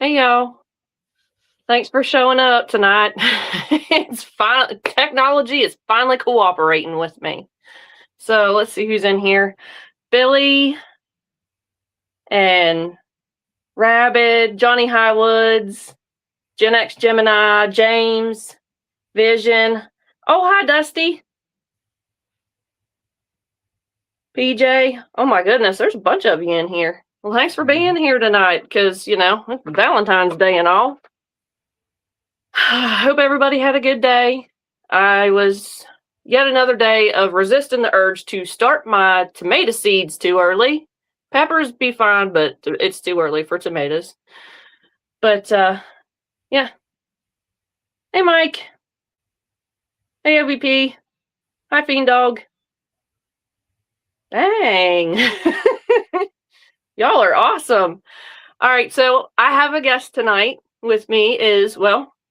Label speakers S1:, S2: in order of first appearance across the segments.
S1: Hey y'all. Thanks for showing up tonight. It's fine. Technology is finally cooperating with me. So let's see who's in here. Billy and Rabbit, Johnny Highwoods, Gen X Gemini, James, Vision. Oh, hi, Dusty. PJ. Oh my goodness, there's a bunch of you in here. Well, thanks for being here tonight, because, it's Valentine's Day and all. I hope everybody had a good day. I was yet another day of resisting the urge to start my tomato seeds too early. Peppers be fine, but it's too early for tomatoes. But yeah. Hey Mike. Hey OVP. Hi Fiend Dog. Dang. Y'all are awesome. All right, so I have a guest tonight with me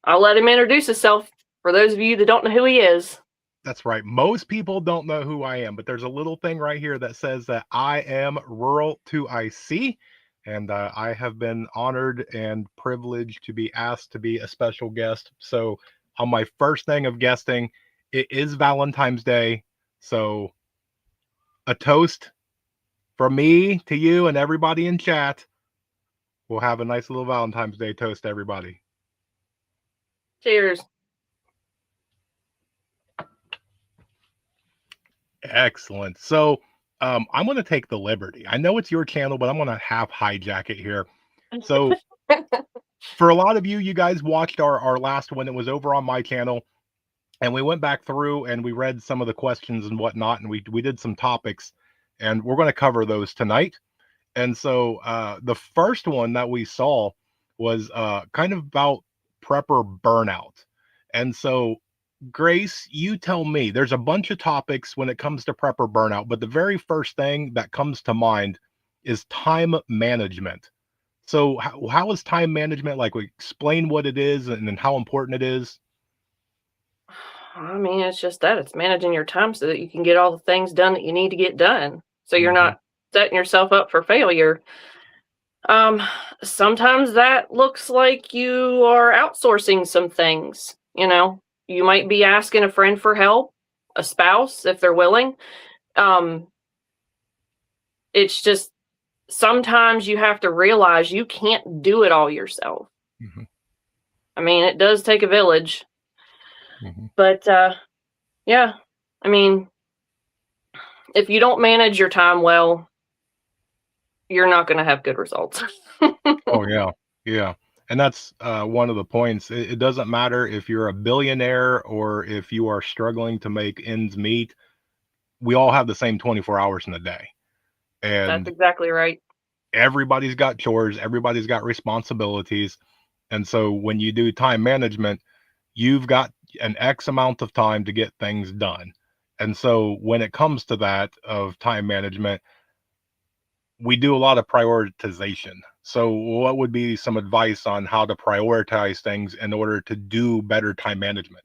S1: I'll let him introduce himself for those of you that don't know who he is.
S2: That's right. Most people don't know who I am, but there's a little thing right here that says that I am rural to IC, and I have been honored and privileged to be asked to be a special guest. So, on my first thing of guesting, it is Valentine's Day. So, a toast from me to you and everybody in chat. We'll have a nice little Valentine's Day toast, everybody.
S1: Cheers.
S2: Excellent. So, I'm going to take the liberty. I know it's your channel, but I'm going to half hijack it here. So, for a lot of you, you guys watched our last one. It was over on my channel, and we went back through and we read some of the questions and whatnot, and we did some topics, and we're going to cover those tonight. And so, the first one that we saw was kind of about prepper burnout. And so, Grace, you tell me. There's a bunch of topics when it comes to prepper burnout, but the very first thing that comes to mind is time management. So how is time management, like, explain what it is and then how important it is?
S1: I mean, it's just that it's managing your time so that you can get all the things done that you need to get done. So you're
S2: Mhm.
S1: not setting yourself up for failure. Um, Sometimes that looks like you are outsourcing some things. You might be asking a friend for help, a spouse, if they're willing. Um, it's just sometimes you have to realize you can't do it all yourself.
S2: Mhm.
S1: I mean, it does take a village,
S2: Mhm.
S1: but yeah, I mean, if you don't manage your time well, you're not going to have good results.
S2: Oh yeah, yeah, and that's one of the points. It doesn't matter if you're a billionaire or if you are struggling to make ends meet. We all have the same 24 hours in a day,
S1: That's
S2: and
S1: exactly right.
S2: everybody's got chores, everybody's got responsibilities, and so when you do time management, you've got an X amount of time to get things done. And so when it comes to that of time management, we do a lot of prioritization. So what would be some advice on how to prioritize things in order to do better time management?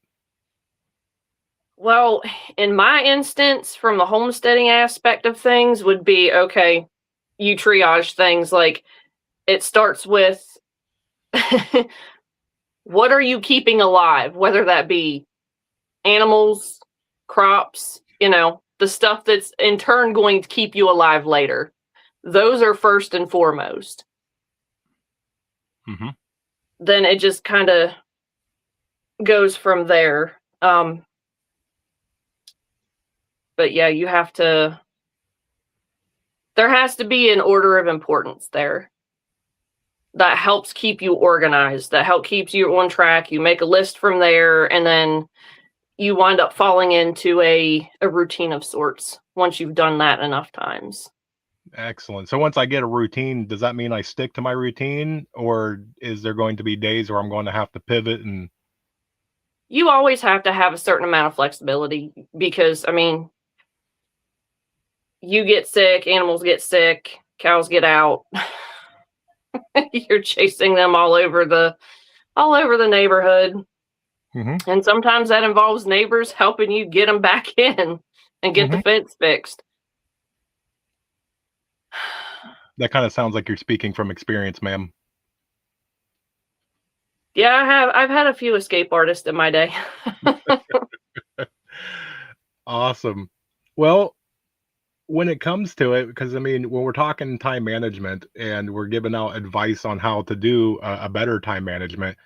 S1: Well, in my instance, from the homesteading aspect of things, would be okay, you triage things like it starts with what are you keeping alive, whether that be animals, crops, the stuff that's in turn going to keep you alive later. Those are first and foremost.
S2: Mm-hmm.
S1: Then it just kind of goes from there. But yeah, there has to be an order of importance there that helps keep you organized, that help keeps you on track. You make a list from there, and then you wind up falling into a routine of sorts once you've done that enough times.
S2: Excellent. So once I get a routine, does that mean I stick to my routine, or is there going to be days where I'm going to have to pivot? And
S1: You always have to have a certain amount of flexibility because, I mean, you get sick, animals get sick, cows get out. You're chasing them all over the neighborhood.
S2: mm-hmm.
S1: And sometimes that involves neighbors helping you get them back in and get the
S2: Mm-hmm.
S1: fence fixed.
S2: That kind of sounds like you're speaking from experience, ma'am.
S1: Yeah, I've had a few escape artists in my day.
S2: Awesome. Well, when it comes to it, because I mean, when we're talking time management and we're giving out advice on how to do a better time management,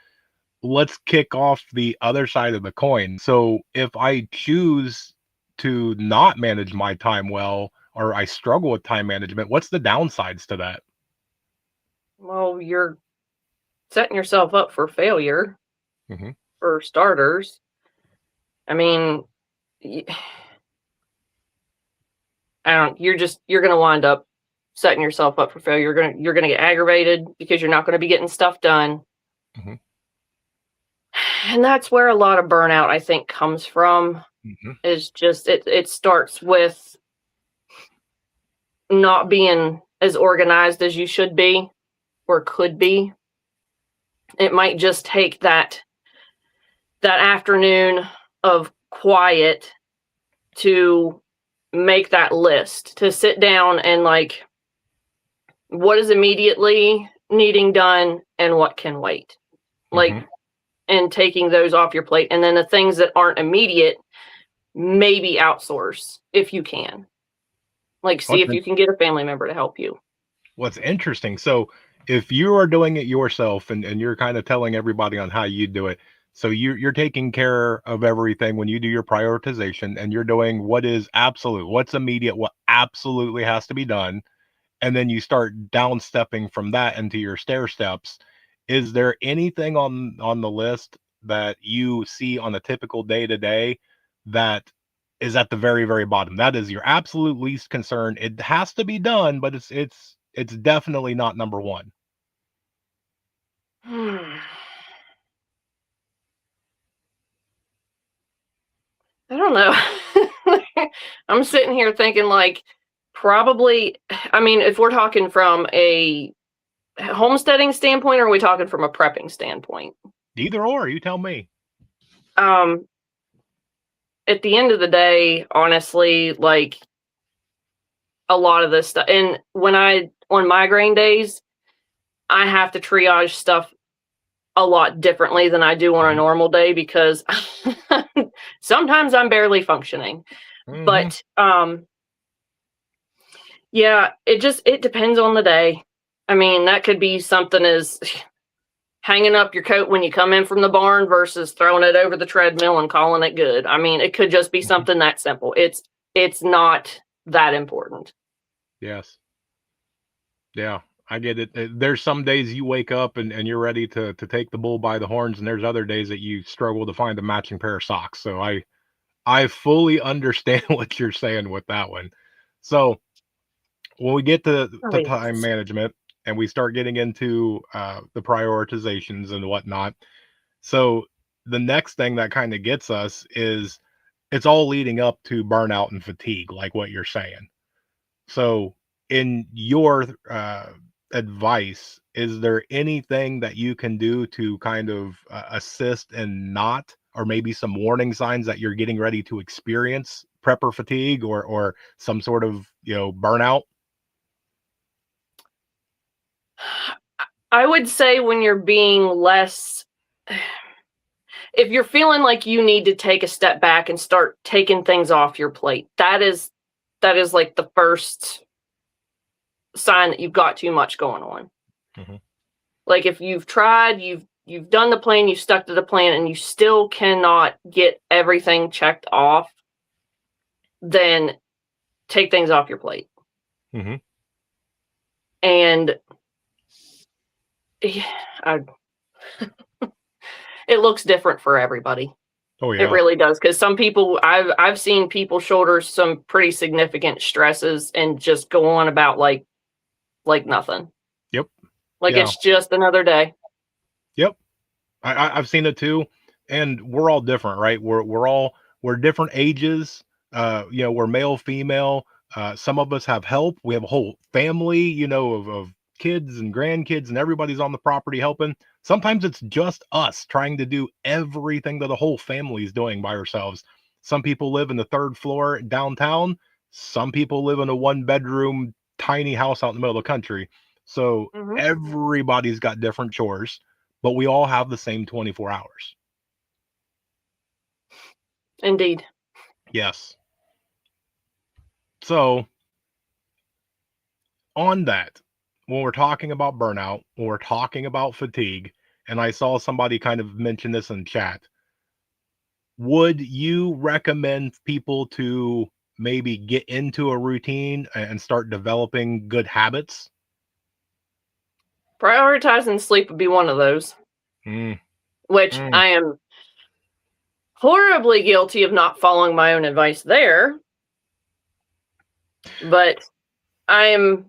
S2: let's kick off the other side of the coin. So if I choose to not manage my time well, or I struggle with time management, what's the downsides to that?
S1: Well, you're setting yourself up for failure,
S2: Hmm.
S1: for starters. I mean, y- I don't. You're gonna wind up setting yourself up for failure. You're gonna get aggravated because you're not gonna be getting stuff done,
S2: Hmm.
S1: and that's where a lot of burnout, I think, comes from.
S2: Hmm.
S1: Is just it starts with not being as organized as you should be or could be. It might just take that afternoon of quiet to make that list, to sit down and like, what is immediately needing done and what can wait, like,
S2: Hmm.
S1: and taking those off your plate, and then the things that aren't immediate, maybe outsource if you can, like, see
S2: What's
S1: if you can get a family member to help you.
S2: What's interesting, so if you are doing it yourself and you're kind of telling everybody on how you do it, so you're taking care of everything when you do your prioritization and you're doing what is absolute, what's immediate, what absolutely has to be done, and then you start down stepping from that into your stair steps. Is there anything on the list that you see on a typical day to day that is at the very, very bottom? That is your absolute least concern. It has to be done, but it's definitely not number one.
S1: I don't know. I'm sitting here thinking like probably, I mean, if we're talking from a homesteading standpoint, or are we talking from a prepping standpoint?
S2: Either or, you tell me.
S1: Um, at the end of the day, honestly, like a lot of this stuff, and when I on migraine days, I have to triage stuff a lot differently than I do on a
S2: Mhm,
S1: normal day because sometimes I'm barely functioning.
S2: mhm.
S1: But yeah, it depends on the day. I mean, that could be something as hanging up your coat when you come in from the barn versus throwing it over the treadmill and calling it good. I mean, it could just be
S2: Mhm.
S1: something that simple. It's not that important.
S2: Yes. Yeah, I get it. There's some days you wake up and you're ready to take the bull by the horns, and there's other days that you struggle to find a matching pair of socks. So I fully understand what you're saying with that one. So when we get to
S1: Right.
S2: time management and we start getting into the prioritizations and whatnot, so the next thing that kind of gets us is it's all leading up to burnout and fatigue, like what you're saying. So, in your advice, is there anything that you can do to kind of assist and not, or maybe some warning signs that you're getting ready to experience prepper fatigue or some sort of burnout?
S1: I would say when you're being less, if you're feeling like you need to take a step back and start taking things off your plate, that is like the first sign that you've got too much going on.
S2: Hmm.
S1: Like if you've tried, you've done the plan, you've stuck to the plan, and you still cannot get everything checked off, then take things off your plate.
S2: Hmm.
S1: And yeah, it looks different for everybody.
S2: Oh
S1: It
S2: yeah.
S1: really does, because some people, I've seen people shoulder some pretty significant stresses and just go on about like nothing.
S2: Yep.
S1: Like
S2: Yeah.
S1: it's just another day.
S2: Yep. I've seen it too, and we're all different, right? We're different ages. We're male, female. Some of us have help. We have a whole family, of kids and grandkids, and everybody's on the property helping. Sometimes it's just us trying to do everything that the whole family is doing by ourselves. Some people live in the third floor downtown. Some people live in a one bedroom tiny house out in the middle of the country. So
S1: Mhm.
S2: everybody's got different chores, but we all have the same 24 hours.
S1: Indeed.
S2: Yes. So on that, when we're talking about burnout, when we're talking about fatigue, and I saw somebody kind of mention this in chat, would you recommend people to maybe get into a routine and start developing good habits?
S1: Prioritizing sleep would be one of those, which I am horribly guilty of not following my own advice there. But I'm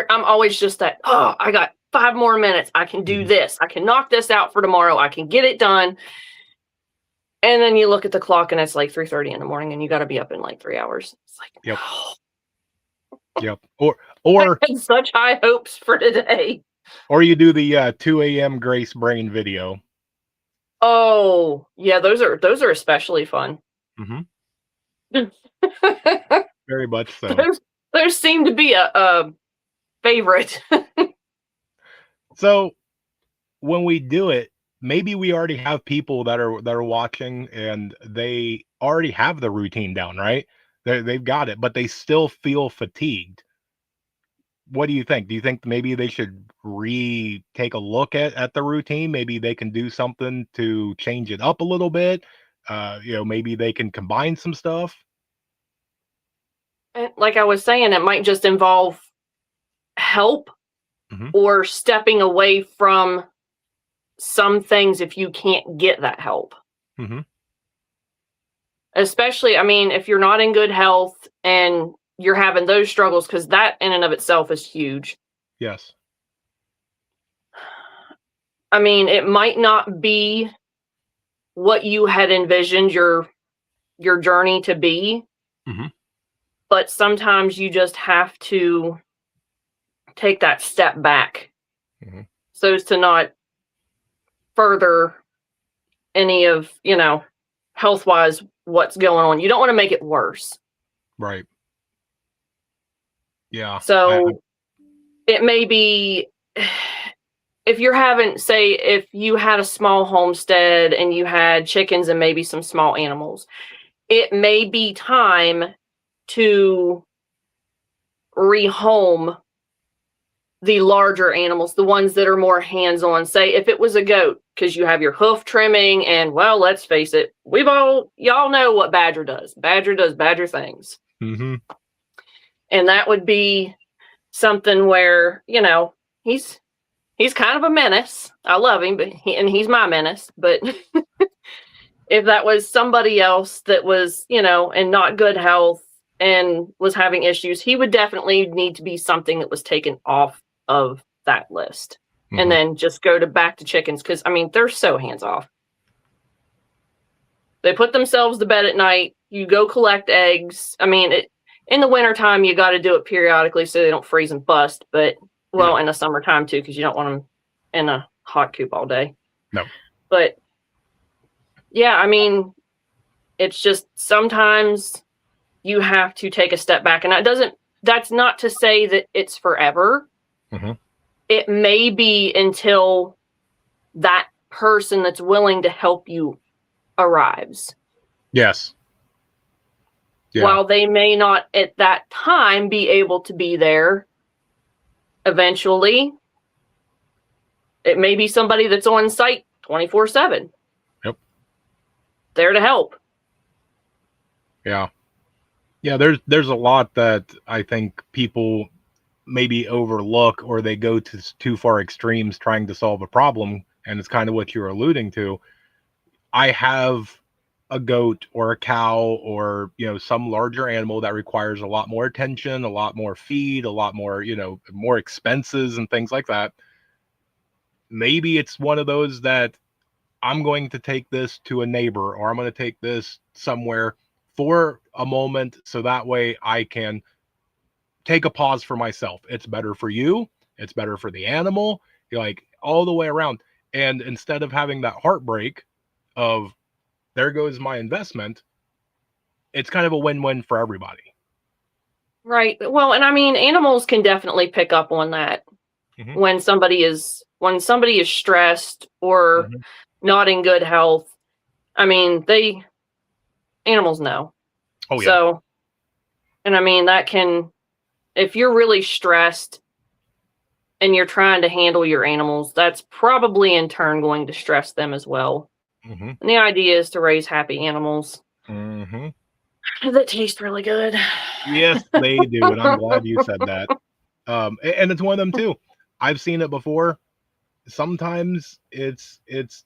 S1: I'm always just that, oh, I got 5 more minutes. I can do this. I can knock this out for tomorrow. I can get it done. And then you look at the clock and it's like 3:30 in the morning and you got to be up in like 3 hours. It's like,
S2: Yep.
S1: oh,
S2: Yep. Or
S1: I had such high hopes for today.
S2: Or you do the 2 a.m. Grace Brain video.
S1: Oh, yeah, those are especially fun.
S2: Very much so.
S1: Those seem to be a favorite.
S2: So when we do it, maybe we already have people that are watching and they already have the routine down, right? They've got it, but they still feel fatigued. What do you think? Do you think maybe they should take a look at the routine? Maybe they can do something to change it up a little bit. Maybe they can combine some stuff.
S1: And like I was saying, it might just involve help or stepping away from some things if you can't get that help. Especially, I mean, if you're not in good health and you're having those struggles, because that in and of itself is huge.
S2: Yes.
S1: I mean, it might not be what you had envisioned your journey to be, but sometimes you just have to take that step back so as to not further any of, health-wise what's going on. You don't want to make it worse.
S2: Right. Yeah.
S1: So it may be, if you're having, say, if you had a small homestead and you had chickens and maybe some small animals, it may be time to rehome the larger animals, the ones that are more hands-on. Say if it was a goat, because you have your hoof trimming, and well, let's face it, y'all know what Badger does. Badger does Badger things. And that would be something where, he's kind of a menace. I love him, but he's my menace. But if that was somebody else that was, in not good health and was having issues, he would definitely need to be something that was taken off of that list. And then just go back to chickens, because, I mean, they're so hands-off. They put themselves to bed at night. You go collect eggs. I mean, in the wintertime, you got to do it periodically so they don't freeze and bust. But, in the summertime, too, because you don't want them in a hot coop all day.
S2: No.
S1: But, yeah, I mean, it's just sometimes you have to take a step back. And that's not to say that it's forever. It may be until that person that's willing to help you arrives.
S2: Yes. Yeah.
S1: While they may not at that time be able to be there, eventually, it may be somebody that's on site 24/7.
S2: Yep.
S1: There to help.
S2: Yeah. Yeah, there's a lot that I think people maybe overlook, or they go to too far extremes trying to solve a problem, and it's kind of what you're alluding to. I have a goat or a cow or some larger animal that requires a lot more attention, a lot more feed, a lot more more expenses and things like that. Maybe it's one of those that I'm going to take this to a neighbor, or I'm going to take this somewhere for a moment, so that way I can take a pause for myself. It's better for you. It's better for the animal. Like all the way around. And instead of having that heartbreak of there goes my investment, it's kind of a win-win for everybody.
S1: Right. Well, and I mean, animals can definitely pick up on that.
S2: Mhm.
S1: when somebody is stressed or
S2: Mhm.
S1: not in good health. I mean, animals know.
S2: Oh, yeah.
S1: So, and I mean, if you're really stressed and you're trying to handle your animals, that's probably in turn going to stress them as well.
S2: Mhm.
S1: And the idea is to raise happy animals
S2: Mhm.
S1: that taste really good.
S2: Yes, they do, and I'm glad you said that. And it's one of them too. I've seen it before. Sometimes it's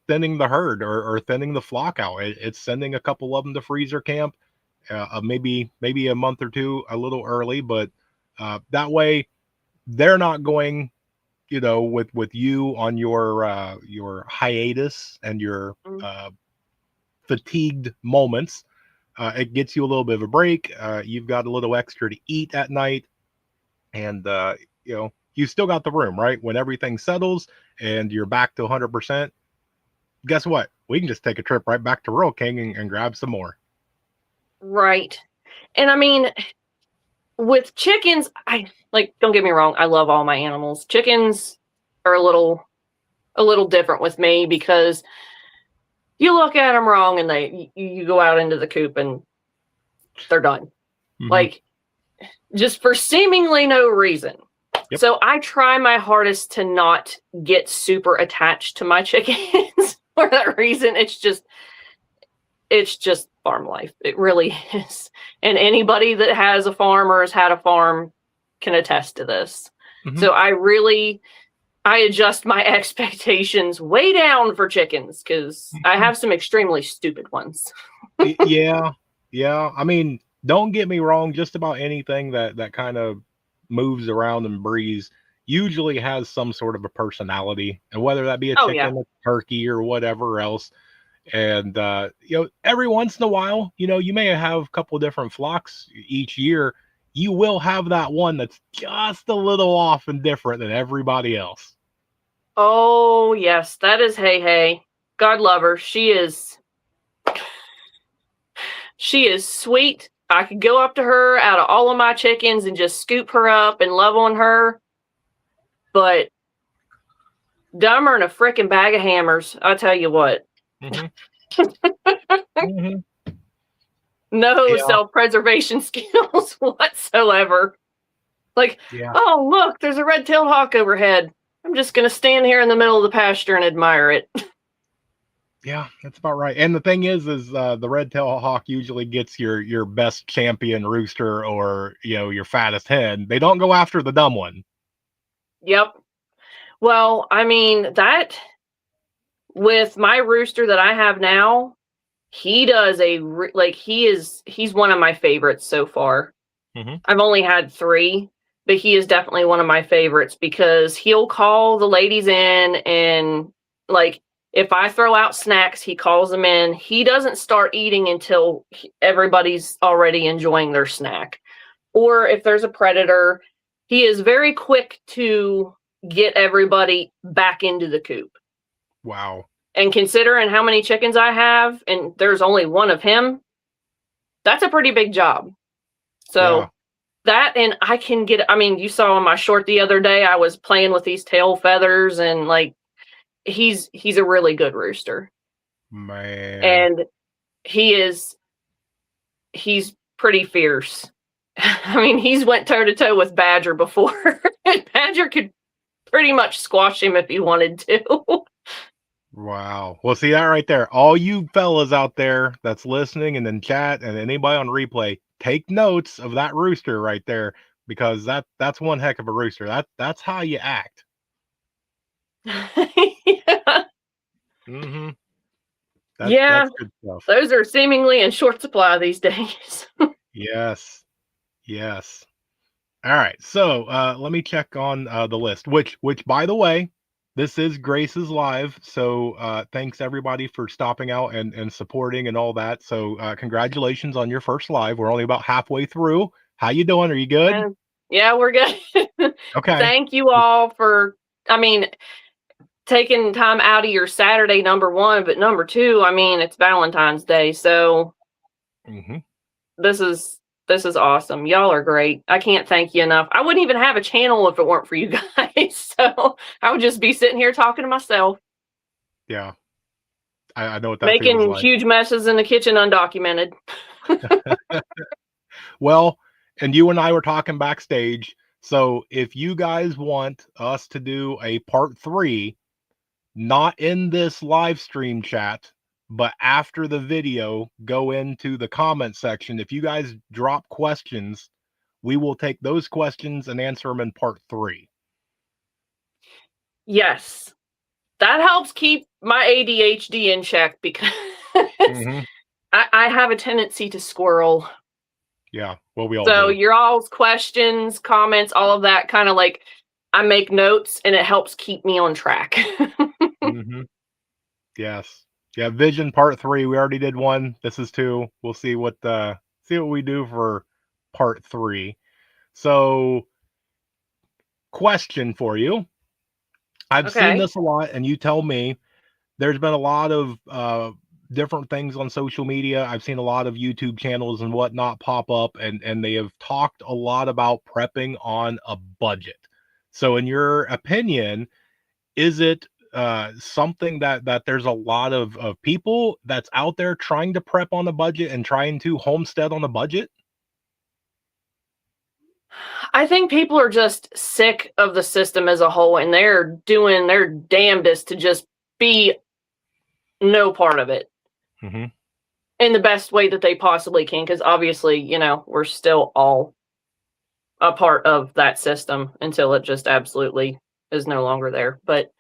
S2: thinning the herd or thinning the flock out. It's sending a couple of them to freezer camp, maybe a month or two a little early, but that way they're not going, with you on your hiatus and your
S1: Mm.
S2: fatigued moments. It gets you a little bit of a break. You've got a little extra to eat at night, and you still got the room, right? When everything settles and you're back to 100%, guess what? We can just take a trip right back to Rural King and grab some more.
S1: Right. And I mean, with chickens, don't get me wrong, I love all my animals. Chickens are a little different with me because you look at them wrong and you go out into the coop and they're done.
S2: Mhm.
S1: Like, just for seemingly no reason.
S2: Yep.
S1: So I try my hardest to not get super attached to my chickens for that reason. It's just farm life. It really is. And anybody that has a farm or has had a farm can attest to this.
S2: Mhm.
S1: So I adjust my expectations way down for chickens because I have some extremely stupid ones.
S2: Yeah, yeah. I mean, don't get me wrong. Just about anything that kind of moves around and breathes usually has some sort of a personality, and whether that be a
S1: Oh yeah.
S2: chicken, a turkey, or whatever else. And every once in a while, you may have a couple different flocks each year. You will have that one that's just a little off and different than everybody else.
S1: Oh yes, that is Hey Hey. God love her. She is sweet. I could go up to her out of all of my chickens and just scoop her up and love on her. But dumber than a freaking bag of hammers, I tell you what.
S2: Hmm. Hmm.
S1: No
S2: Yeah,
S1: self-preservation skills whatsoever. Like,
S2: yeah,
S1: oh look, there's a red-tailed hawk overhead. I'm just gonna stand here in the middle of the pasture and admire it.
S2: yeah. That's about right. And the thing is the red-tailed hawk usually gets your best champion rooster or your fattest hen. They don't go after the dumb one.
S1: Yep. Well, I mean, that with my rooster that I have now, he does he's one of my favorites so far.
S2: Hmm.
S1: I've only had 3, but he is definitely one of my favorites because he'll call the ladies in and, like, if I throw out snacks, he calls them in. He doesn't start eating until everybody's already enjoying their snack. Or if there's a predator, he is very quick to get everybody back into the coop.
S2: Wow.
S1: And considering how many chickens I have and there's only one of him, that's a pretty big job.
S2: Yeah.
S1: So that, and I mean, you saw on my short the other day, I was playing with these tail feathers and like he's a really good rooster.
S2: Man.
S1: And he's pretty fierce. I mean, he's went toe to toe with Badger before. And Badger could pretty much squash him if he wanted to.
S2: Wow. Well, see that right there. All you fellas out there that's listening and in chat and anybody on replay, take notes of that rooster right there because that's one heck of a rooster. That's how you act.
S1: Yeah.
S2: Mm-hmm.
S1: Yeah,
S2: That's good stuff.
S1: those are seemingly in short supply these days.
S2: Yes. Yes. All right. So let me check on the list, which by the way, this is Grace's live. So thanks everybody for stopping out and supporting and all that. So congratulations on your first live. We're only about halfway through. How you doing? Are you good?
S1: Yeah, we're good.
S2: Okay.
S1: Thank you all for, I mean, taking time out of your Saturday, number one, but number two, I mean, it's Valentine's Day, so
S2: Hmm.
S1: this is This is awesome. Y'all are great. I can't thank you enough. I wouldn't even have a channel if it weren't for you guys. So I would just be sitting here talking to myself.
S2: Yeah. I know what that feels
S1: Making
S2: like.
S1: huge messes in the kitchen undocumented.
S2: Well, and you and I were talking backstage. So if you guys want us to do a part 3, not in this live stream chat, but after the video, go into the comment section. If you guys drop questions, we will take those questions and answer them in part 3.
S1: Yes. That helps keep my ADHD in check because I have a tendency to squirrel.
S2: Yeah, well, we all
S1: So
S2: do.
S1: your all's questions, comments, all of that kind of like I make notes and it helps keep me on track.
S2: Yes. Yeah, Vision part 3. We already did 1. This is 2. We'll see what we do for part 3. So, question for you. I've seen this a lot, and you tell me. There's been a lot of different things on social media. I've seen a lot of YouTube channels and whatnot pop up, and they have talked a lot about prepping on a budget. So, in your opinion, is it something that there's a lot of people that's out there trying to prep on a budget and trying to homestead on a budget?
S1: I think people are just sick of the system as a whole and they're doing their damnedest to just be no part of it in the best way that they possibly can. Because obviously, you know, we're still all a part of that system until it just absolutely is no longer there. But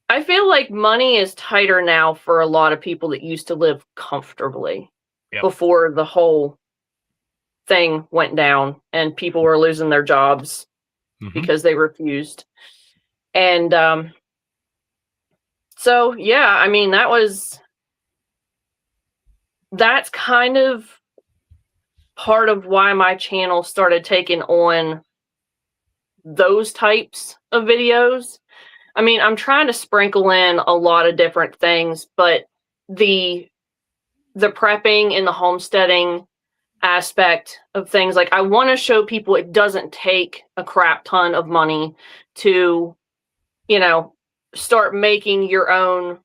S1: I feel like money is tighter now for a lot of people that used to live comfortably before the whole thing went down and people were losing their jobs because they refused. And so, yeah, I mean, that's kind of part of why my channel started taking on those types of videos. I mean, I'm trying to sprinkle in a lot of different things, but the prepping and the homesteading aspect of things, like I want to show people it doesn't take a crap ton of money to, you know, start making your own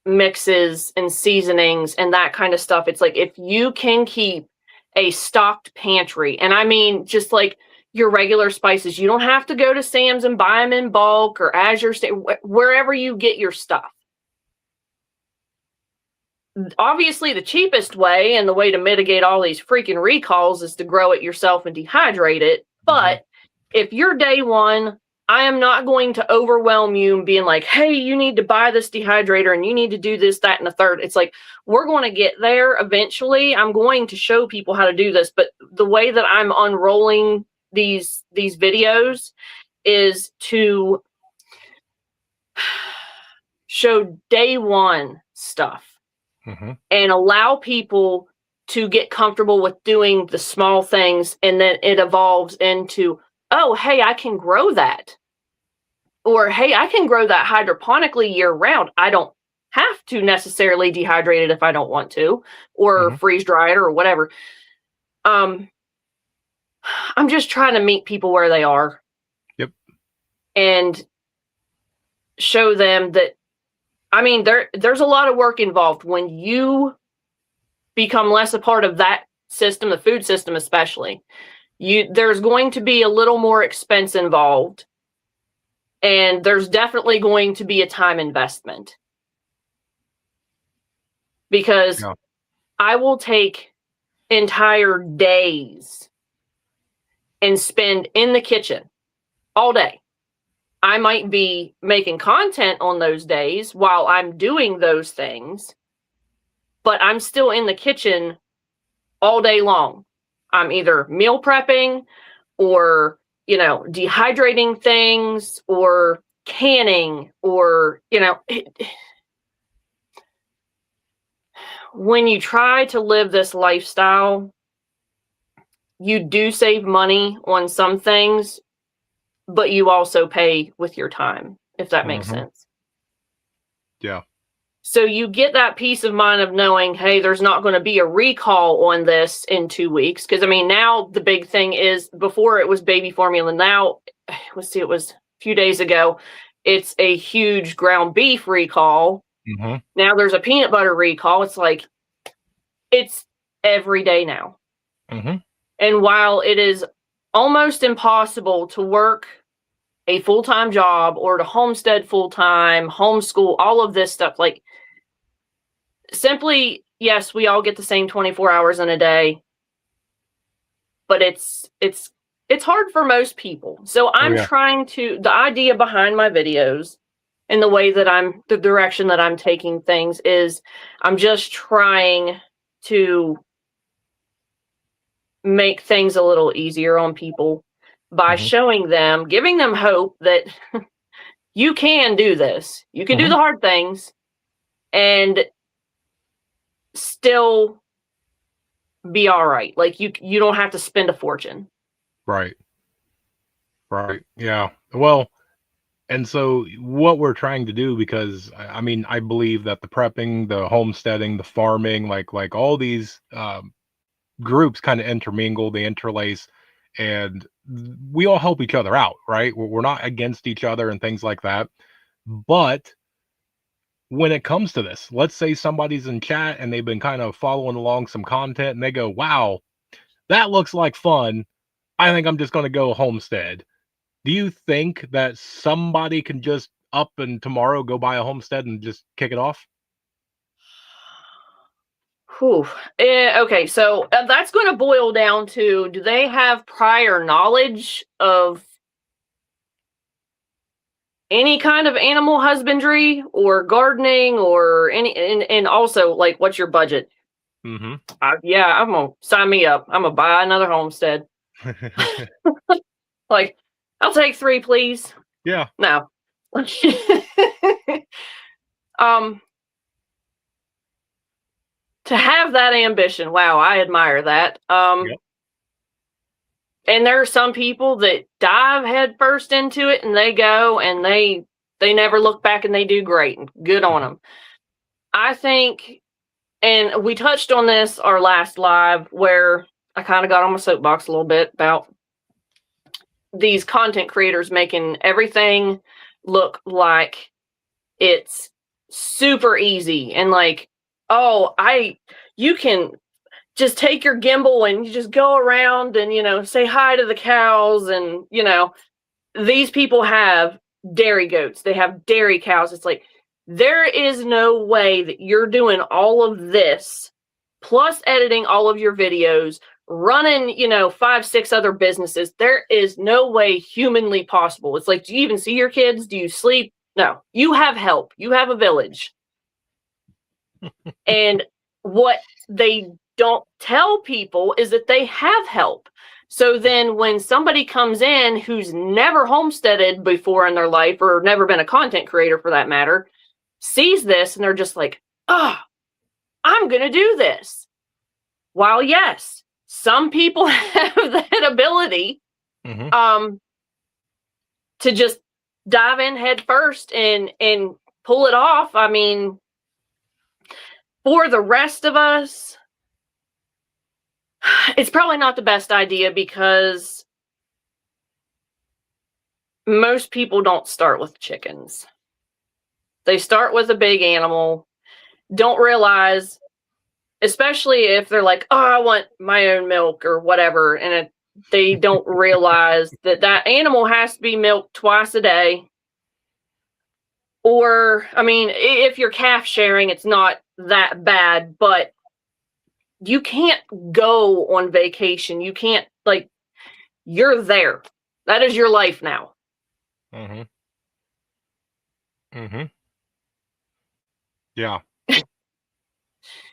S1: mixes and seasonings and that kind of stuff. It's like if you can keep a stocked pantry, and I mean just like your regular spices, you don't have to go to Sam's and buy them in bulk or Azure State, wherever you get your stuff. Obviously, the cheapest way and the way to mitigate all these freaking recalls is to grow it yourself and dehydrate it. But if you're day one, I am not going to overwhelm you and being like, hey, you need to buy this dehydrator and you need to do this, that, and the third. It's like, we're going to get there eventually. I'm going to show people how to do this. But the way that I'm unrolling these videos is to show day one stuff and allow people to get comfortable with doing the small things, and then it evolves into, oh, hey, I can grow that. Or, hey, I can grow that hydroponically year round. I don't have to necessarily dehydrate it if I don't want to, or freeze dry it or whatever. I'm just trying to meet people where they are. And show them that, I mean, there's a lot of work involved when you become less a part of that system, the food system especially. There's going to be a little more expense involved, and there's definitely going to be a time investment. Because I will take entire days and spend in the kitchen all day. I might be making content on those days while I'm doing those things, but I'm still in the kitchen all day long. I'm either meal prepping or, you know, dehydrating things or canning or, you know, when you try to live this lifestyle, you do save money on some things, but you also pay with your time, if that makes sense.
S2: Yeah.
S1: So you get that peace of mind of knowing, hey, there's not going to be a recall on this in 2 weeks. Because I mean, now the big thing is, before it was baby formula. Now, let's see, it was a few days ago. It's a huge ground beef recall.
S2: Mm-hmm.
S1: Now there's a peanut butter recall. It's like, it's every day now.
S2: Mm-hmm.
S1: And while it is almost impossible to work a full-time job or to homestead full-time, homeschool, all of this stuff, like, simply, yes, we all get the same 24 hours in a day, but it's hard for most people. So I'm trying to, the idea behind my videos and the way that the direction that I'm taking things is, I'm just trying to make things a little easier on people by showing them, giving them hope that you can do this. You can do the hard things and still be all right. Like, you don't have to spend a fortune.
S2: Right. Yeah. Well, and so what we're trying to do, because I mean, I believe that the prepping, the homesteading, the farming, like all these groups kind of intermingle, they interlace, and we all help each other out, right? We're not against each other and things like that. But when it comes to this, let's say somebody's in chat and they've been kind of following along some content and they go, wow, that looks like fun. I think I'm just going to go homestead. Do you think that somebody can just up and tomorrow go buy a homestead and just kick it off?
S1: Whew. Okay, so that's going to boil down to, do they have prior knowledge of any kind of animal husbandry or gardening or any, and also, like, what's your budget?
S2: Mm-hmm.
S1: Yeah, I'm gonna sign me up. I'm gonna buy another homestead. Like, I'll take 3, please.
S2: Yeah.
S1: No. To have that ambition, wow, I admire that.
S2: Yep.
S1: And there are some people that dive headfirst into it and they go and they never look back and they do great, and good on them. I think, and we touched on this our last live, where I kind of got on my soapbox a little bit about these content creators making everything look like it's super easy and like, oh, you can just take your gimbal and you just go around and, say hi to the cows. And, these people have dairy goats, they have dairy cows. It's like, there is no way that you're doing all of this, plus editing all of your videos, running, 5, 6 other businesses. There is no way humanly possible. It's like, do you even see your kids? Do you sleep? No, you have help. You have a village. And what they don't tell people is that they have help. So then when somebody comes in who's never homesteaded before in their life, or never been a content creator for that matter, sees this and they're just like, I'm going to do this. While yes, some people have that ability to just dive in head first and pull it off. I mean, for the rest of us, it's probably not the best idea, because most people don't start with chickens. They start with a big animal, don't realize, especially if they're like, oh, I want my own milk or whatever, and they don't realize that animal has to be milked twice a day. Or, I mean, if you're calf sharing, it's not that bad, but you can't go on vacation. You can't, like, you're there. That is your life now.
S2: Yeah.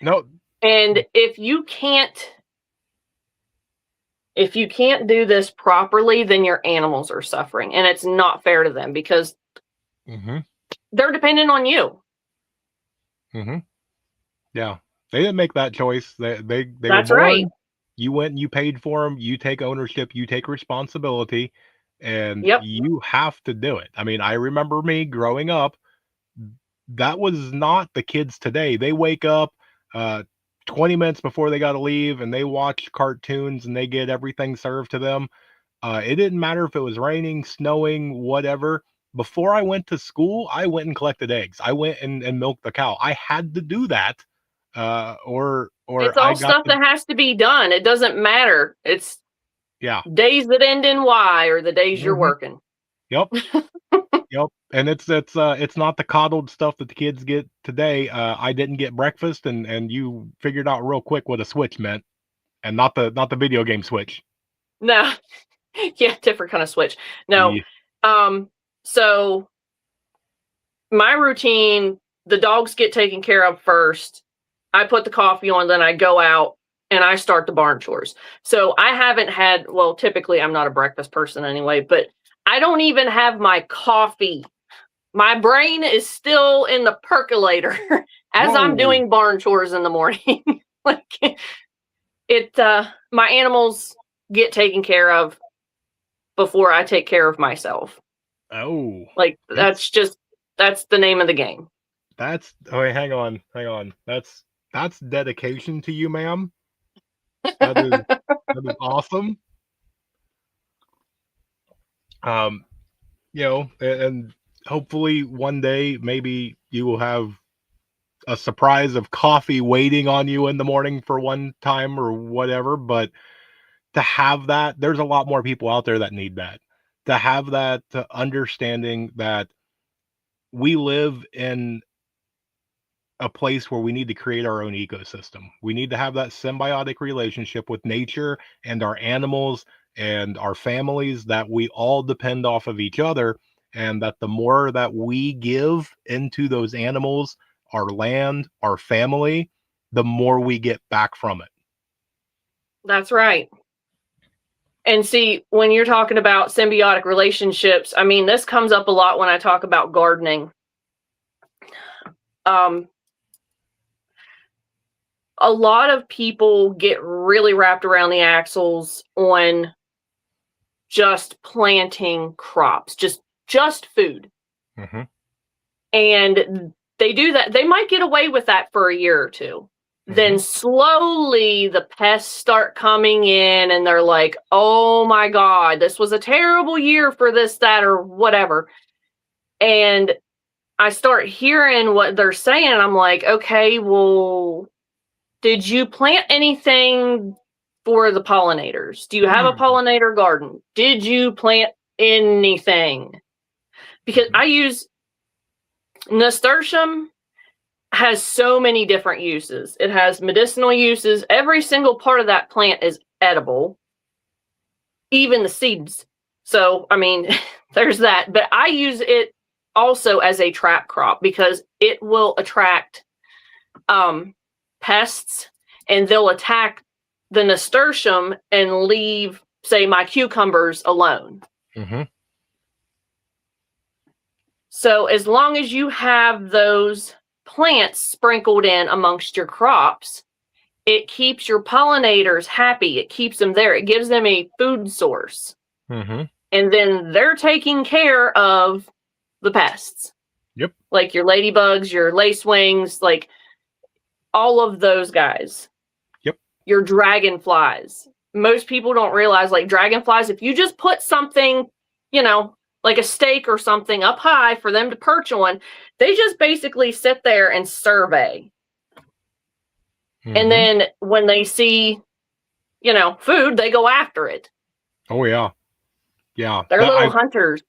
S2: No.
S1: And if you can't do this properly, then your animals are suffering, and it's not fair to them, because they're dependent on you.
S2: Yeah. They didn't make that choice. They
S1: That's
S2: were born.
S1: right.
S2: You went and you paid for them. You take ownership. You take responsibility, and
S1: Yep.
S2: you have to do it. I mean, I remember me growing up. that was not the kids today. They wake up 20 minutes before they got to leave, and they watch cartoons, and they get everything served to them. It didn't matter if it was raining, snowing, whatever. Before I went to school, I went and collected eggs. I went and milked the cow. I had to do that, or
S1: It's
S2: I
S1: all
S2: got
S1: stuff
S2: the
S1: that has to be done. It doesn't matter. It's
S2: yeah.
S1: days that end in Y or the days you're
S2: Mhm.
S1: working.
S2: Yep. Yep. And it's not the coddled stuff that the kids get today. I didn't get breakfast, and you figured out real quick what a switch meant, and not the video game switch.
S1: No. Yeah, different kind of switch. No.
S2: Yeah.
S1: So my routine, the dogs get taken care of first. I put the coffee on, then I go out and I start the barn chores. So I haven't had, well, typically I'm not a breakfast person anyway, but I don't even have my coffee. My brain is still in the percolator as I'm
S2: Whoa.
S1: doing barn chores in the morning. Like my animals get taken care of before I take care of myself.
S2: Oh.
S1: Like
S2: It's
S1: that's the name of the game.
S2: that's oh wait, hang on. That's dedication to you, ma'am. That is that is awesome. Um, and hopefully one day maybe you will have a surprise of coffee waiting on you in the morning for one time or whatever. But to have that, there's a lot more people out there that need that. To have that understanding that we live in a place where we need to create our own ecosystem. We need to have that symbiotic relationship with nature and our animals and our families, that we all depend off of each other, and that the more that we give into those animals, our land, our family, the more we get back from it.
S1: That's right. And see, when you're talking about symbiotic relationships, I mean, this comes up a lot when I talk about gardening. A lot of people get really wrapped around the axles on just planting crops, just food.
S2: Mm-hmm.
S1: And they do that. They might get away with that for a year or two. Then
S2: Mm-hmm.
S1: slowly the pests start coming in and they're like, oh my God, this was a terrible year for this, that, or whatever. And I start hearing what they're saying. And I'm like, okay, well, did you plant anything for the pollinators? Do you have a pollinator garden? Did you plant anything? Because I use nasturtium has so many different uses. It has medicinal uses. Every single part of that plant is edible, even the seeds. So, I mean, there's that. But I use it also as a trap crop because it will attract pests, and they'll attack the nasturtium and leave, say, my cucumbers alone.
S2: Mm-hmm.
S1: So as long as you have those plants sprinkled in amongst your crops, it keeps your pollinators happy. It keeps them there. It gives them a food source.
S2: Mm-hmm.
S1: And then they're taking care of the pests.
S2: Yep.
S1: Like your ladybugs, your lacewings, like all of those guys.
S2: Yep.
S1: Your dragonflies. Most people don't realize, like dragonflies, if you just put something, like a stake or something up high for them to perch on, they just basically sit there and survey.
S2: Mm-hmm.
S1: And then when they see, food, they go after it.
S2: Oh yeah. Yeah.
S1: They're little hunters.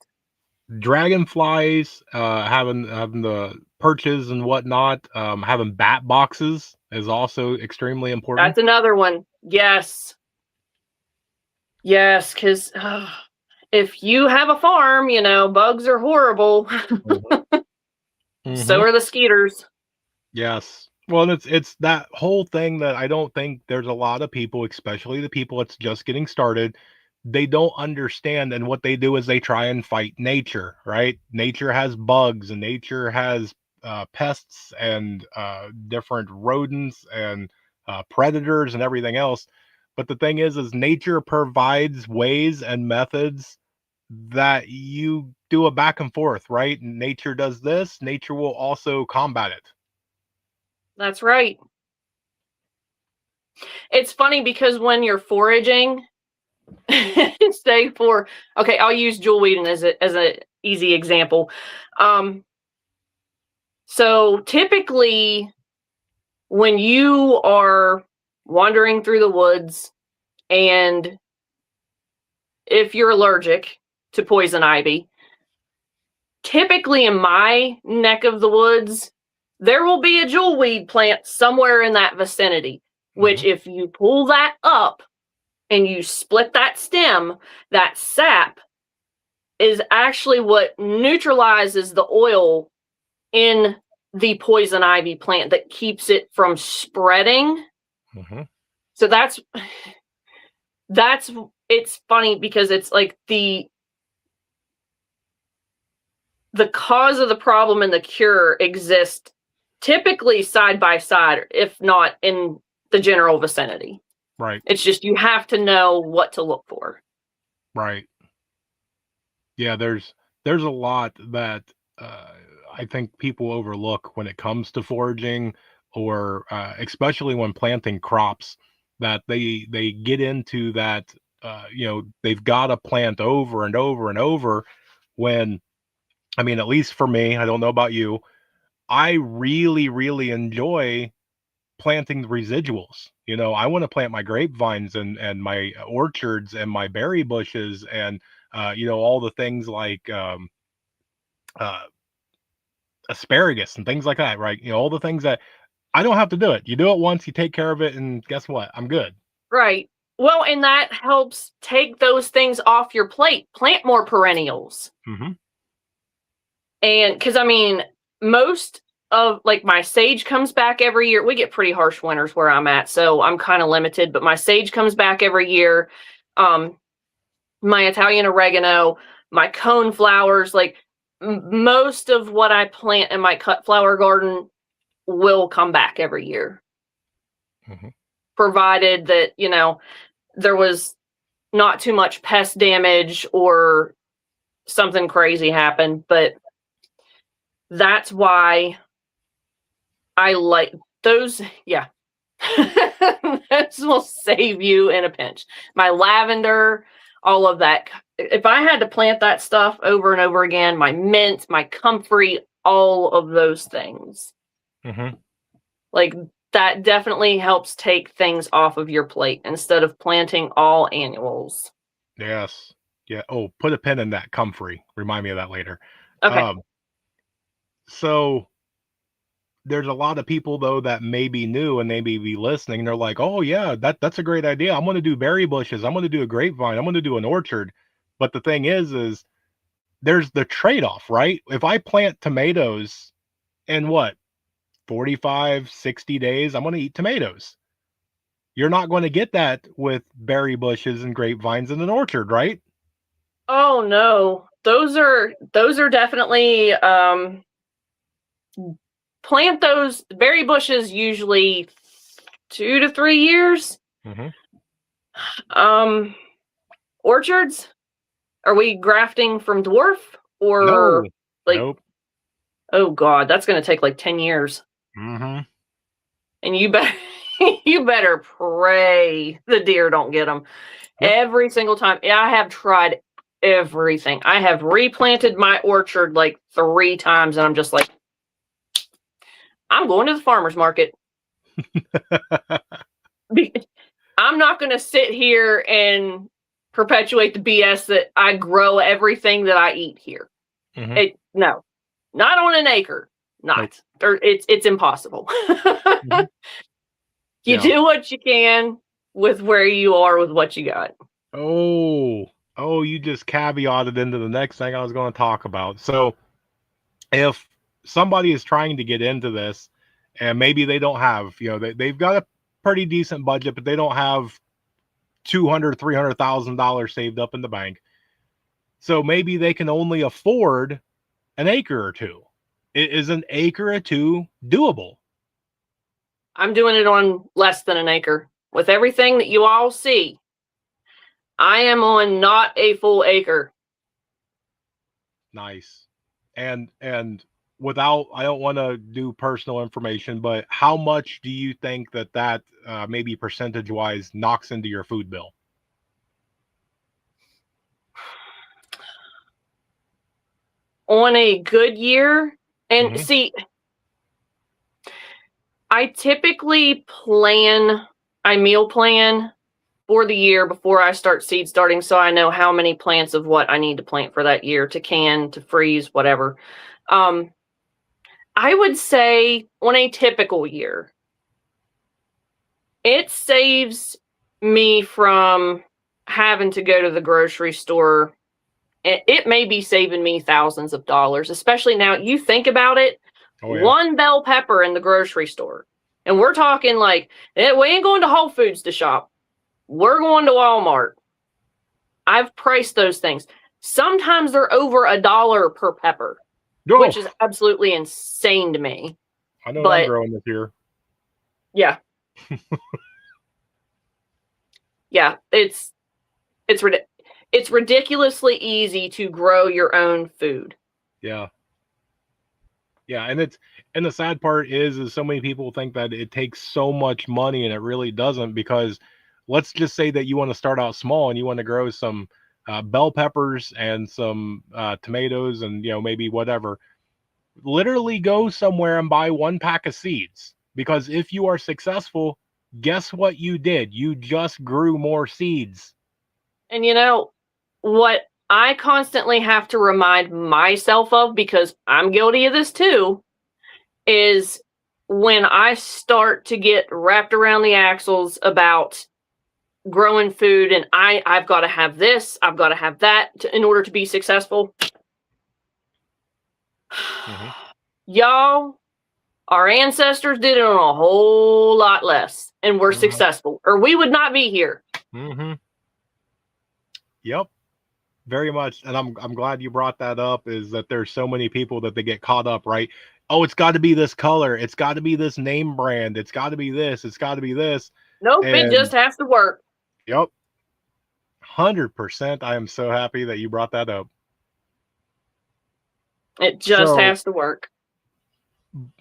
S2: Dragonflies, having the perches and whatnot, having bat boxes is also extremely important.
S1: That's another one. Yes. Yes, because if you have a farm, bugs are horrible.
S2: Mm-hmm.
S1: So are the skeeters.
S2: Yes. Well, it's that whole thing that I don't think there's a lot of people, especially the people that's just getting started, they don't understand. And what they do is they try and fight nature, right? Nature has bugs, and nature has pests and different rodents and predators and everything else. But the thing is nature provides ways and methods that you do a back and forth, right? Nature does this, nature will also combat it.
S1: That's right. It's funny because when you're foraging, say for okay, I'll use jewel weeding as a easy example. So typically when you are wandering through the woods and if you're allergic to poison ivy, typically in my neck of the woods, there will be a jewelweed plant somewhere in that vicinity, which if you pull that up and you split that stem, that sap is actually what neutralizes the oil in the poison ivy plant that keeps it from spreading. So that's it's funny because it's like the cause of the problem and the cure exist typically side by side, if not in the general vicinity.
S2: Right.
S1: It's just you have to know what to look for.
S2: Right. Yeah, there's a lot that I think people overlook when it comes to foraging, or especially when planting crops, that they get into that they've got to plant over and over and over. When, I mean, at least for me, I don't know about you, I really, really enjoy planting the residuals. I want to plant my grapevines and my orchards and my berry bushes and all the things like uh, asparagus and things like that, right? All the things that I don't have to do it. You do it once, you take care of it, and guess what? I'm good.
S1: Right. Well, and that helps take those things off your plate. Plant more perennials. And because I mean, most of like my sage comes back every year. We get pretty harsh winters where I'm at, so I'm kind of limited, but my sage comes back every year. My Italian oregano, my cone flowers, like most of what I plant in my cut flower garden will come back every year. Provided that, there was not too much pest damage or something crazy happened, but that's why I like those. Yeah. This will save you in a pinch. My lavender, all of that. If I had to plant that stuff over and over again, my mint, my comfrey, all of those things. Like that definitely helps take things off of your plate instead of planting all annuals.
S2: Yes. Yeah. Oh, put a pin in that, comfrey. Remind me of that later.
S1: Okay.
S2: So there's a lot of people though that may be new and they may be listening. They're like, "Oh yeah, that's a great idea. I'm going to do berry bushes. I'm going to do a grapevine. I'm going to do an orchard." But the thing is there's the trade-off, right? If I plant tomatoes in 45, 60 days, I'm going to eat tomatoes. You're not going to get that with berry bushes and grapevines in an orchard, right?
S1: Oh no. Those are definitely plant those berry bushes usually 2 to 3 years. Orchards, are we grafting from dwarf or
S2: Nope.
S1: Oh god, that's going to take like 10 years. And you better pray the deer don't get them. Every single time. Yeah, I have tried everything. I have replanted my orchard like 3 times and I'm just like, I'm going to the farmer's market. I'm not going to sit here and perpetuate the BS that I grow everything that I eat here. No, not on an acre. Not. Or it's impossible. You do what you can with where you are with what you got.
S2: Oh, you just caveated into the next thing I was going to talk about. So if somebody is trying to get into this and maybe they don't have, they've got a pretty decent budget, but they don't have $200,000-$300,000 saved up in the bank. So maybe they can only afford an acre or two. Is an acre or two doable?
S1: I'm doing it on less than an acre. With everything that you all see, I am on not a full acre.
S2: Nice. And without, I don't want to do personal information, but how much do you think that maybe percentage wise knocks into your food bill?
S1: On a good year, and
S2: Mhm.
S1: see, I typically I meal plan for the year before I start seed starting, so I know how many plants of what I need to plant for that year to can, to freeze, whatever. Um, I would say on a typical year, it saves me from having to go to the grocery store. It may be saving me thousands of dollars, especially now. You think about it,
S2: Oh yeah.
S1: one bell pepper in the grocery store. And we're talking like, we ain't going to Whole Foods to shop. We're going to Walmart. I've priced those things. Sometimes they're over $1 per pepper,
S2: Oh,
S1: which is absolutely insane to me.
S2: I know what I'm
S1: But
S2: growing this year.
S1: yeah. Yeah, it's ridiculously easy to grow your own food.
S2: Yeah. Yeah, and the sad part is so many people think that it takes so much money, and it really doesn't, because let's just say that you want to start out small and you want to grow some bell peppers and some tomatoes and maybe whatever. Literally go somewhere and buy one pack of seeds, because if you are successful, guess what you did? You just grew more seeds.
S1: And what I constantly have to remind myself of, because I'm guilty of this too, is when I start to get wrapped around the axles about growing food and I've got to have this, I've got to have that in order to be successful.
S2: Mhm.
S1: Y'all, our ancestors did it on a whole lot less and were successful, or we would not be here.
S2: Mm-hmm. Yep. Very much. And I'm glad you brought that up, is that there's so many people that they get caught up, right? Oh, it's got to be this color. It's got to be this name brand. It's got to be this. It's got to be this.
S1: Nope, it just
S2: And
S1: has to work.
S2: yep. 100%. I am so happy that you brought that up.
S1: It just
S2: So,
S1: has to work.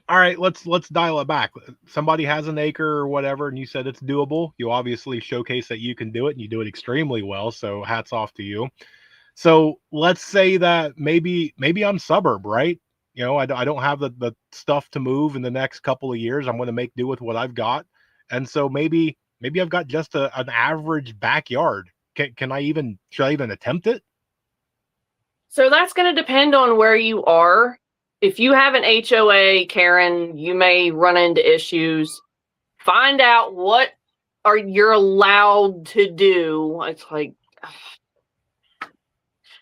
S2: all right, let's dial it back. Somebody has an acre or whatever, and you said it's doable. You obviously showcase that you can do it, and you do it extremely well. So hats off to you. So let's say that maybe I'm suburb, right? I don't have the stuff to move in the next couple of years. I'm going to make do with what I've got. And so maybe I've got just an average backyard. Should I even attempt it?
S1: So that's going to depend on where you are. If you have an HOA, Karen, you may run into issues. Find out what you're allowed to do. It's like,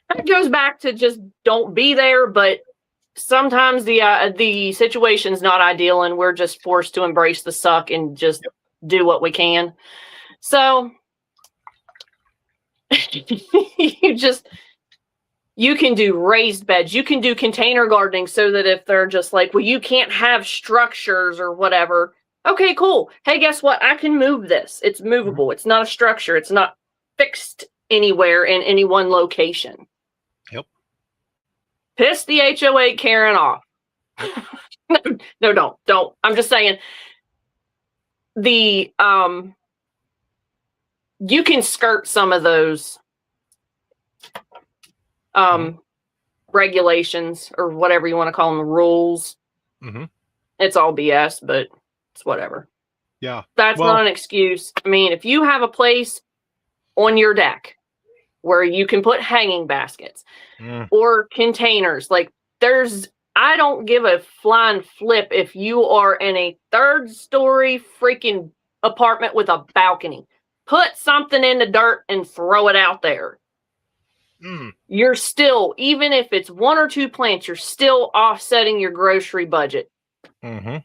S1: that goes back to just don't be there, but sometimes the situation's not ideal and we're just forced to embrace the suck and just do what we can. So you can do raised beds, you can do container gardening, so that if they're just like, well, you can't have structures or whatever. Okay, cool. Hey, guess what? I can move this. It's movable. It's not a structure. It's not fixed anywhere in any one location.
S2: Yep.
S1: Piss the HOA Karen off. No, don't. I'm just saying you can skirt some of those regulations, or whatever you want to call them, rules.
S2: Mm-hmm.
S1: It's all BS, but it's whatever.
S2: Yeah.
S1: That's not an excuse. I mean, if you have a place on your deck where you can put hanging baskets or containers, like I don't give a flying flip if you are in a 3rd-story freaking apartment with a balcony. Put something in the dirt and throw it out there. You're still, even if it's 1 or 2 plants, you're still offsetting your grocery budget.
S2: Oh,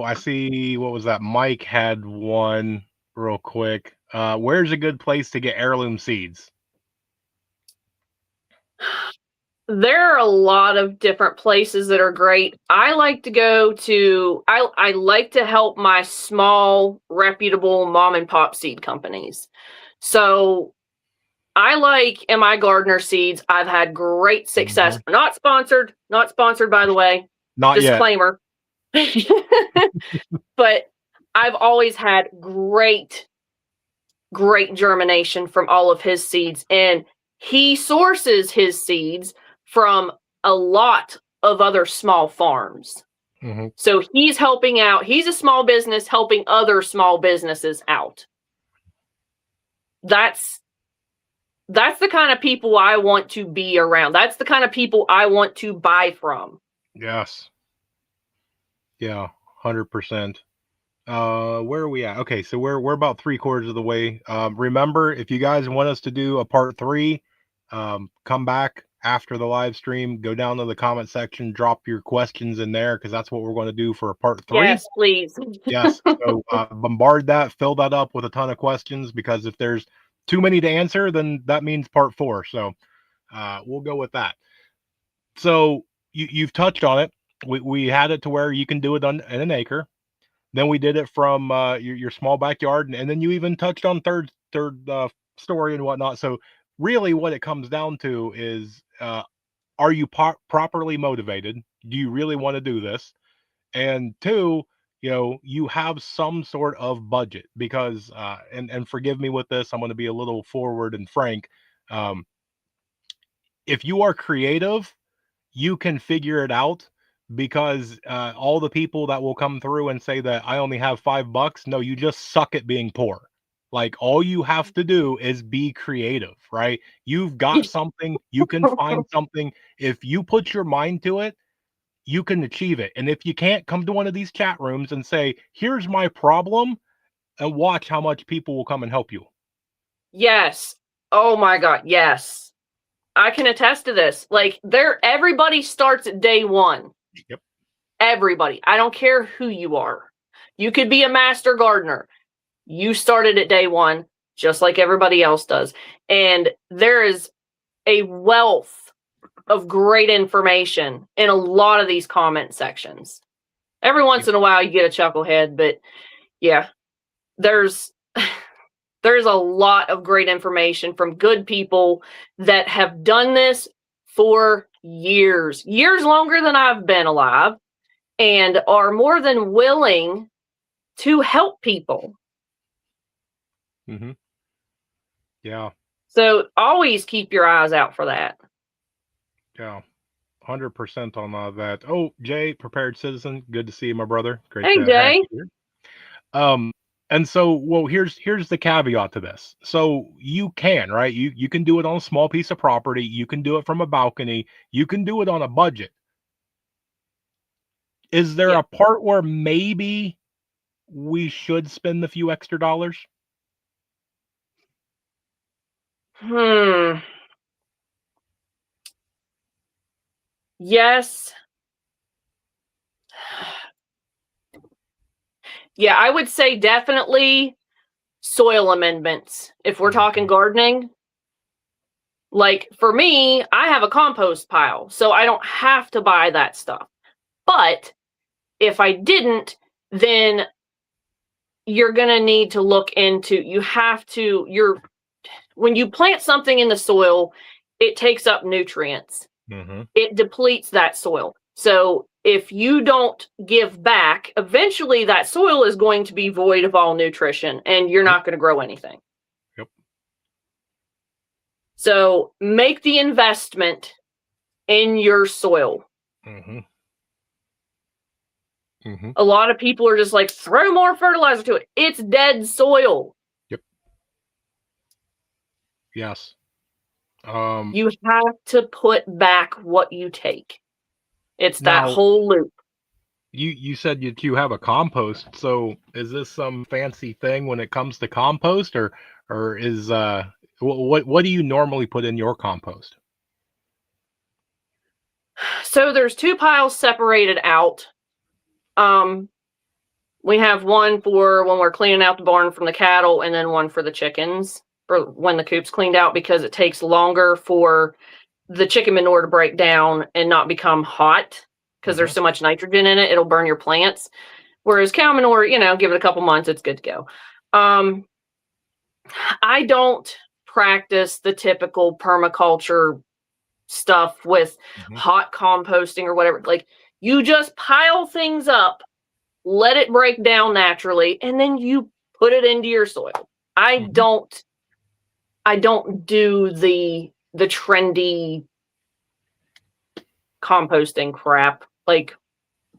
S2: I see. What was that? Mike had one real quick. Where's a good place to get heirloom seeds?
S1: There are a lot of different places that are great. I like to go to, I like to help my small, reputable mom and pop seed companies. So I like MI Gardener seeds. I've had great success. Not sponsored, by the way.
S2: Not
S1: Disclaimer. But I've always had great germination from all of his seeds. And he sources his seeds from a lot of other small farms.
S2: Mm-hmm.
S1: So he's helping out. He's a small business helping other small businesses out. That's the kind of people I want to be around. That's the kind of people I want to buy from.
S2: Yes. Yeah, 100%. Where are we at? Okay, so we're about 3/4 of the way. Remember, if you guys want us to do a part 3, come back after the live stream, go down to the comment section, drop your questions in there, because that's what we're going to do for a part 3.
S1: Yes, please.
S2: Yes. So bombard that, fill that up with a ton of questions, because if there's too many to answer, then that means part 4. So we'll go with that. So you've touched on it. We had it to where you can do it in an acre. Then we did it from your small backyard, and then you even touched on third story and whatnot. So really, what it comes down to is, are you properly motivated? Do you really want to do this? And 2, you have some sort of budget, because and forgive me with this, I'm going to be a little forward and frank. If you are creative, you can figure it out, because all the people that will come through and say that I only have $5, no, you just suck at being poor. Like, all you have to do is be creative, right? You've got something, you can find something. If you put your mind to it, you can achieve it. And if you can't, come to one of these chat rooms and say, here's my problem, and watch how much people will come and help you.
S1: Yes. Oh my God. Yes. I can attest to this. Like, everybody starts at day 1.
S2: Yep.
S1: Everybody. I don't care who you are. You could be a master gardener. You started at day 1, just like everybody else does. And there is a wealth of great information in a lot of these comment sections. Every once in a while you get a chucklehead, but yeah, there's a lot of great information from good people that have done this for years longer than I've been alive, and are more than willing to help people.
S2: Mm-hmm. Yeah.
S1: So always keep your eyes out for that.
S2: Yeah. 100% on that. Oh, Jay, Prepared Citizen, good to see you, my brother. Great.
S1: Hey, Jay.
S2: And so, well, here's the caveat to this. So you can, right? You can do it on a small piece of property. You can do it from a balcony. You can do it on a budget. Is there a part where maybe we should spend a few extra dollars?
S1: Yes. Yeah, I would say definitely soil amendments. If we're talking gardening, like for me, I have a compost pile, so I don't have to buy that stuff. But if I didn't, then you're going to need to look into, when you plant something in the soil, it takes up nutrients.
S2: Mm-hmm.
S1: It depletes that soil. So if you don't give back, eventually that soil is going to be void of all nutrition, and you're not going to grow anything.
S2: Yep.
S1: So make the investment in your soil.
S2: Mm-hmm. Mm-hmm.
S1: A lot of people are just like, throw more fertilizer to it. It's dead soil.
S2: Yep. Yes.
S1: You have to put back what you take. It's that whole loop.
S2: You said you have a compost. So is this some fancy thing when it comes to compost, or is what do you normally put in your compost?
S1: So there's 2 piles separated out. We have one for when we're cleaning out the barn from the cattle, and then one for the chickens for when the coop's cleaned out, because it takes longer for the chicken manure to break down and not become hot, because there's so much nitrogen in it, it'll burn your plants. Whereas cow manure, give it a couple months, it's good to go. I don't practice the typical permaculture stuff with hot composting or whatever. Like, you just pile things up, let it break down naturally, and then you put it into your soil. I don't do the trendy composting crap. Like,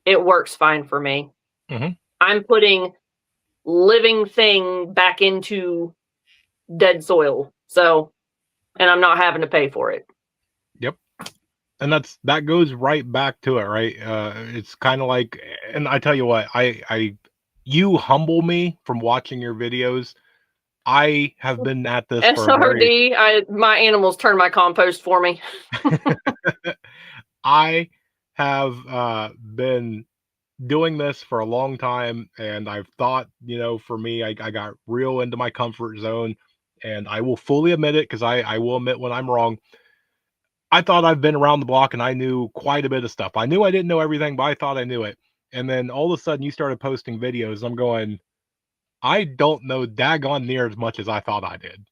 S1: it works fine for me. I'm putting living thing back into dead soil. So, and I'm not having to pay for it.
S2: Yep. And that goes right back to it, right? It's kind of like, and I tell you what, you humble me from watching your videos. I have been at this for a very...
S1: my animals turn my compost for me.
S2: I have been doing this for a long time, and I've thought, for me, I got real into my comfort zone, and I will fully admit it, because I will admit when I'm wrong. I thought I've been around the block and I knew quite a bit of stuff. I knew I didn't know everything, but I thought I knew it. And then all of a sudden you started posting videos. I'm going, I don't know daggone near as much as I thought I did.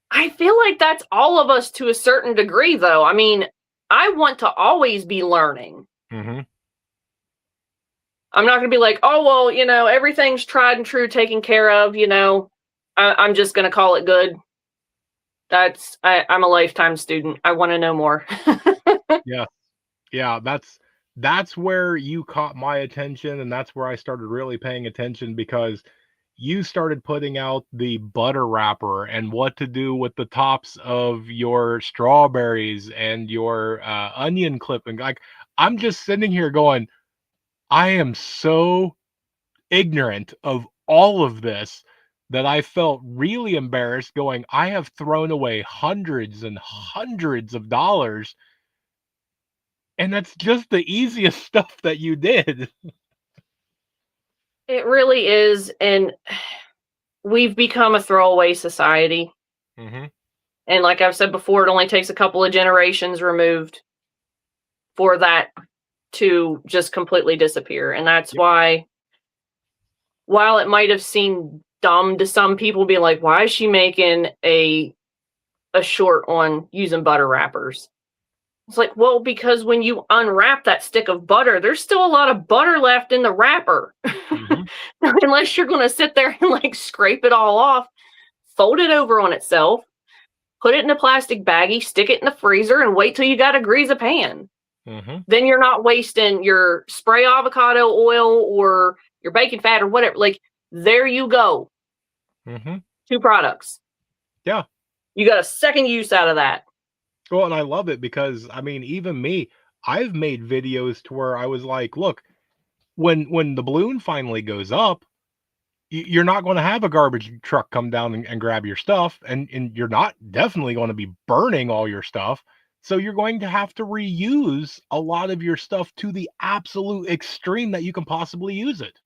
S1: I feel like that's all of us to a certain degree, though. I mean, I want to always be learning. I'm not going to be like, oh, well, everything's tried and true, taken care of, I'm just going to call it good. I'm a lifetime student. I want to know more.
S2: Yeah. That's where you caught my attention, and that's where I started really paying attention, because you started putting out the butter wrapper and what to do with the tops of your strawberries and your onion clipping. Like, I'm just sitting here going, I am so ignorant of all of this that I felt really embarrassed, going, I have thrown away hundreds and hundreds of dollars, and that's just the easiest stuff that you did.
S1: It really is, and we've become a throwaway society. And like I've said before, it only takes a couple of generations removed for that to just completely disappear. And that's why, while it might have seemed dumb to some people, be like, why is she making a short on using butter wrappers? It's like, well, because when you unwrap that stick of butter, there's still a lot of butter left in the wrapper. Unless you're going to sit there and like scrape it all off, fold it over on itself, put it in a plastic baggie, stick it in the freezer, and wait till you got to grease a pan. Then you're not wasting your spray avocado oil or your bacon fat or whatever. Like, there you go. 2 products.
S2: Yeah.
S1: You got a second use out of that.
S2: Well, and I love it because, I mean, even me, I've made videos to where I was like, look, when the balloon finally goes up, you're not going to have a garbage truck come down and grab your stuff, and you're not definitely going to be burning all your stuff. So you're going to have to reuse a lot of your stuff to the absolute extreme that you can possibly use it.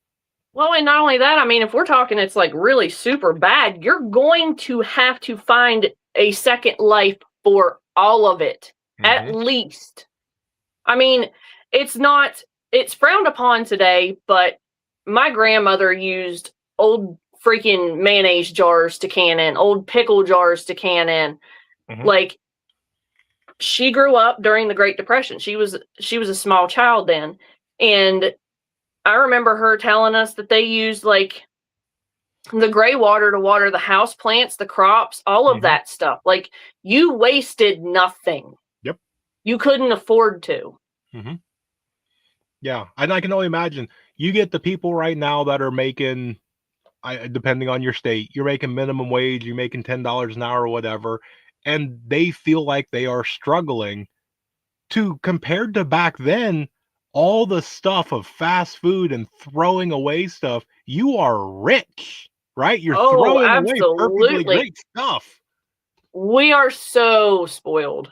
S1: Well, and not only that, I mean, if we're talking it's like really super bad, you're going to have to find a second life for all of it, at least. I mean, it's frowned upon today, but my grandmother used old freaking mayonnaise jars to can in, old pickle jars to can in. Like, she grew up during the Great Depression. She was a small child then. And I remember her telling us that they used like the gray water to water the house plants, the crops, all of that stuff. Like, you wasted nothing.
S2: Yep.
S1: You couldn't afford to.
S2: Yeah. And I can only imagine, you get the people right now that are making, depending on your state, you're making minimum wage, you're making $10 an hour or whatever, and they feel like they are struggling to, compared to back then, all the stuff of fast food and throwing away stuff, you are rich, right? You're throwing away perfectly great stuff.
S1: We are so spoiled.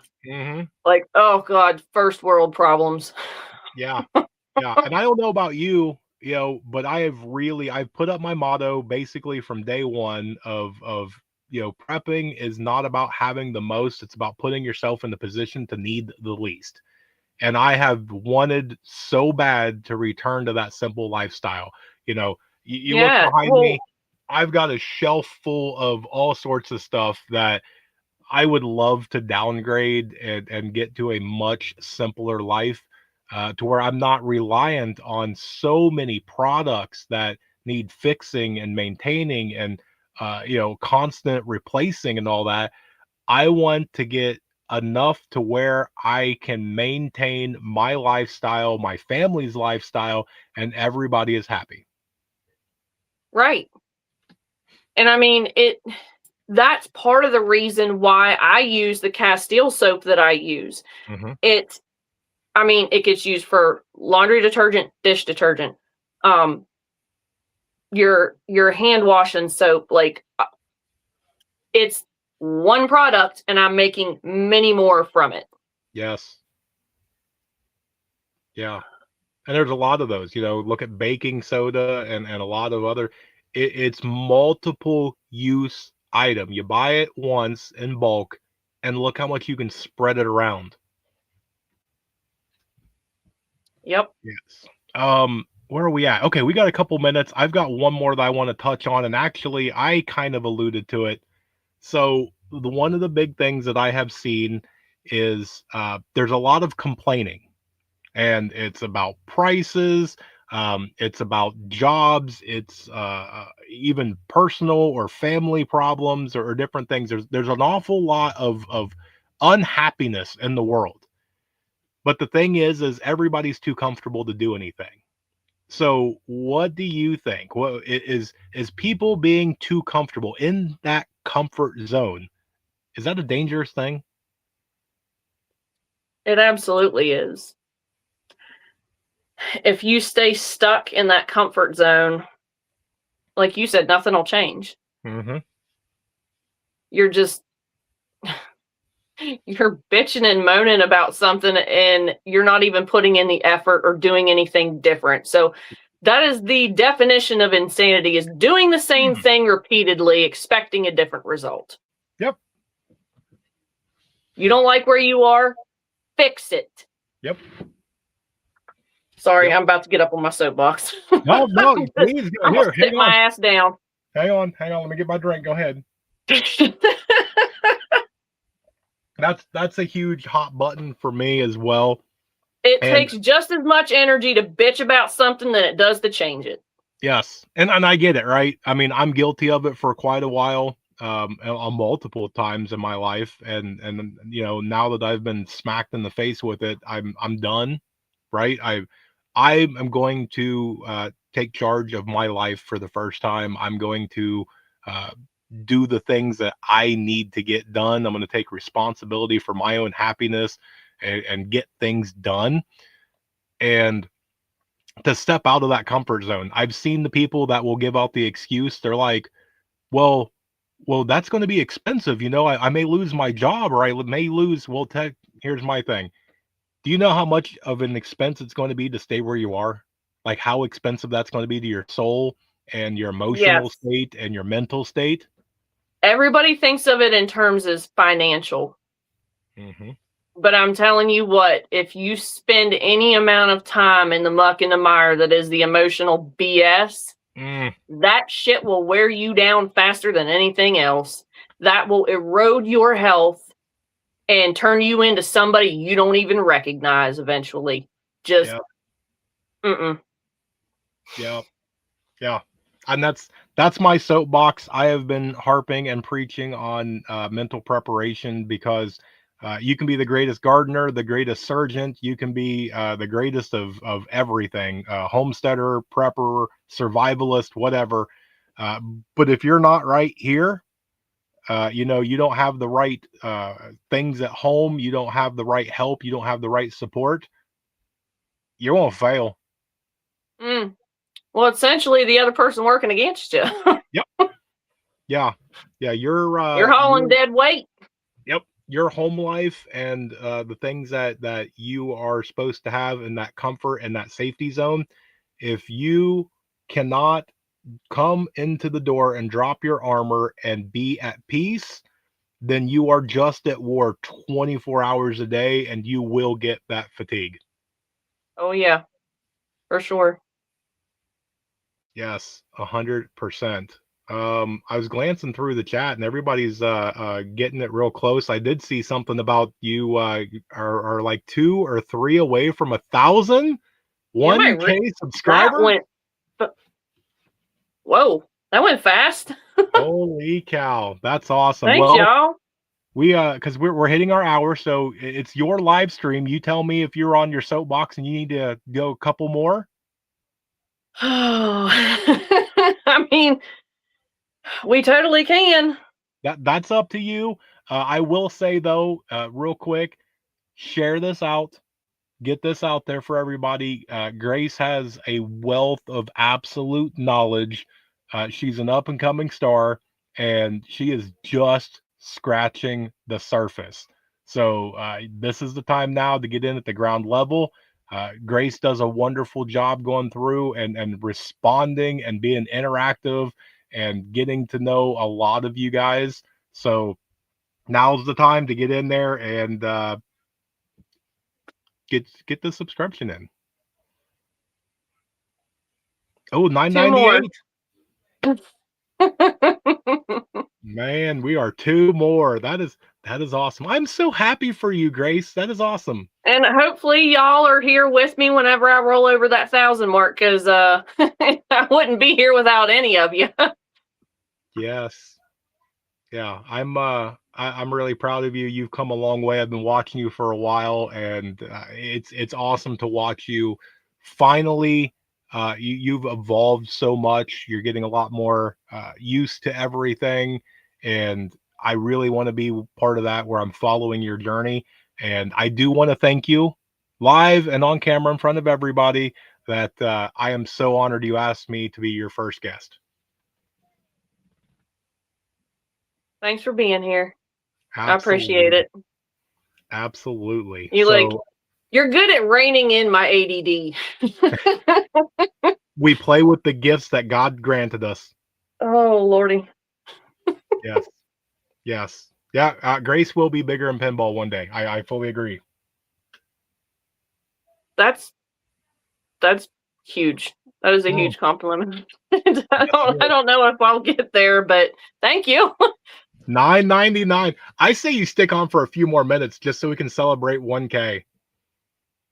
S1: Like, oh God, first world problems.
S2: Yeah. And I don't know about you, but I've put up my motto basically from day one of prepping is not about having the most, it's about putting yourself in the position to need the least. And I have wanted so bad to return to that simple lifestyle. You look behind me. I've got a shelf full of all sorts of stuff that I would love to downgrade and get to a much simpler life, to where I'm not reliant on so many products that need fixing and maintaining and constant replacing and all that. I want to get enough to where I can maintain my lifestyle, my family's lifestyle, and everybody is happy.
S1: Right. And I mean, that's part of the reason why I use the Castile soap that I use.
S2: Hmm.
S1: It I mean, it gets used for laundry detergent, dish detergent, um, your hand washing soap. Like, it's one product, and I'm making many more from it.
S2: Yes. Yeah. And there's a lot of those, look at baking soda and a lot of other, it's multiple use item. You buy it once in bulk and look how much you can spread it around.
S1: Yep.
S2: Yes. Where are we at? Okay, we got a couple minutes. I've got one more that I want to touch on, and actually I kind of alluded to it. So one of the big things that I have seen is there's a lot of complaining, and it's about prices. It's about jobs. It's even personal or family problems or different things. There's an awful lot of unhappiness in the world. But the thing is everybody's too comfortable to do anything. So, what do you think? What is people being too comfortable in that comfort zone? Is that a dangerous thing?
S1: It absolutely is. If you stay stuck in that comfort zone, like you said, nothing will change.
S2: Hmm.
S1: You're just you're bitching and moaning about something, and you're not even putting in the effort or doing anything different. So that is the definition of insanity, is doing the same thing repeatedly, expecting a different result.
S2: Yep.
S1: You don't like where you are? Fix it.
S2: Yep.
S1: Sorry,
S2: Yep.
S1: I'm about to get up on my soapbox.
S2: No, please.
S1: I'm
S2: Here,
S1: gonna sit my ass down.
S2: hang on. Let me get my drink. Go ahead. That's a huge hot button for me as well.
S1: It
S2: And
S1: takes just as much energy to bitch about something than it does to change it.
S2: yes, and I get it, right? I mean, I'm guilty of it for quite a while, multiple times in my life, and now that I've been smacked in the face with it, I'm done, right? I am going to take charge of my life for the first time. I'm going to uh, do the things that I need to get done. I'm going to take responsibility for my own happiness and get things done. And to step out of that comfort zone. I've seen the people that will give out the excuse. They're like, well, that's going to be expensive. I may lose my job or I may lose. Well, here's my thing. Do you know how much of an expense it's going to be to stay where you are? Like how expensive that's going to be to your soul and your emotional
S1: Yes.
S2: state and your mental state?
S1: Everybody thinks of it in terms as financial.
S2: Hmm.
S1: But I'm telling you what, if you spend any amount of time in the muck and the mire that is the emotional BS, that shit will wear you down faster than anything else. That will erode your health and turn you into somebody you don't even recognize eventually. Just,
S2: Yeah,
S1: mm-mm.
S2: yeah, yeah. And that's my soapbox. I have been harping and preaching on mental preparation because you can be the greatest gardener, the greatest surgeon, you can be the greatest of everything, homesteader, prepper, survivalist, whatever. Uh, but if you're not right here, you don't have the right things at home, you don't have the right help, you don't have the right support, you won't fail.
S1: Mm. Well, essentially, the other person working against you.
S2: Yep. Yeah. Yeah.
S1: You're hauling dead weight.
S2: Yep, your home life and the things that you are supposed to have in that comfort and that safety zone. If you cannot come into the door and drop your armor and be at peace, then you are just at war 24 hours a day, and you will get that fatigue.
S1: Oh, yeah, for sure.
S2: Yes, 100%. I was glancing through the chat and everybody's getting it real close. I did see something about you are like 2 or 3 away from 1,000
S1: Yeah,
S2: 1K
S1: that
S2: subscribers.
S1: went. Whoa, that went fast.
S2: Holy cow, that's awesome.
S1: Thanks,
S2: Well,
S1: y'all.
S2: we because we're hitting our hour, so it's your live stream. You tell me if you're on your soapbox and you need to go a couple more.
S1: Oh, I mean, we totally can.
S2: That's up to you. I will say though, real quick, share this out. Get this out there for everybody. Grace has a wealth of absolute knowledge. She's an up and coming star, and she is just scratching the surface. So this is the time now to get in at the ground level. Grace does a wonderful job going through and responding and being interactive and getting to know a lot of you guys. So now's the time to get in there and get the subscription in. Oh,
S1: 2 more.
S2: 998. Man, we are 2 more. That is awesome. I'm so happy for you, Grace. That is awesome.
S1: And hopefully y'all are here with me whenever I roll over that 1,000 mark, because I wouldn't be here without any of you.
S2: Yes. Yeah, I'm really proud of you. You've come a long way. I've been watching you for a while, and it's awesome to watch you finally. You've evolved so much. You're getting a lot more used to everything, and I really want to be part of that where I'm following your journey. And I do want to thank you live and on camera in front of everybody that I am so honored you asked me to be your first guest.
S1: Thanks for being here.
S2: Absolutely.
S1: I appreciate it.
S2: Absolutely.
S1: You're good at reining in my ADD.
S2: We play with the gifts that God granted us.
S1: Oh, Lordy.
S2: Yes. Yes. Yeah. Grace will be bigger in pinball one day. I fully agree.
S1: That's huge. That is a huge compliment. I don't know if I'll get there, but thank you.
S2: $9.99. I say you stick on for a few more minutes just so we can celebrate 1K.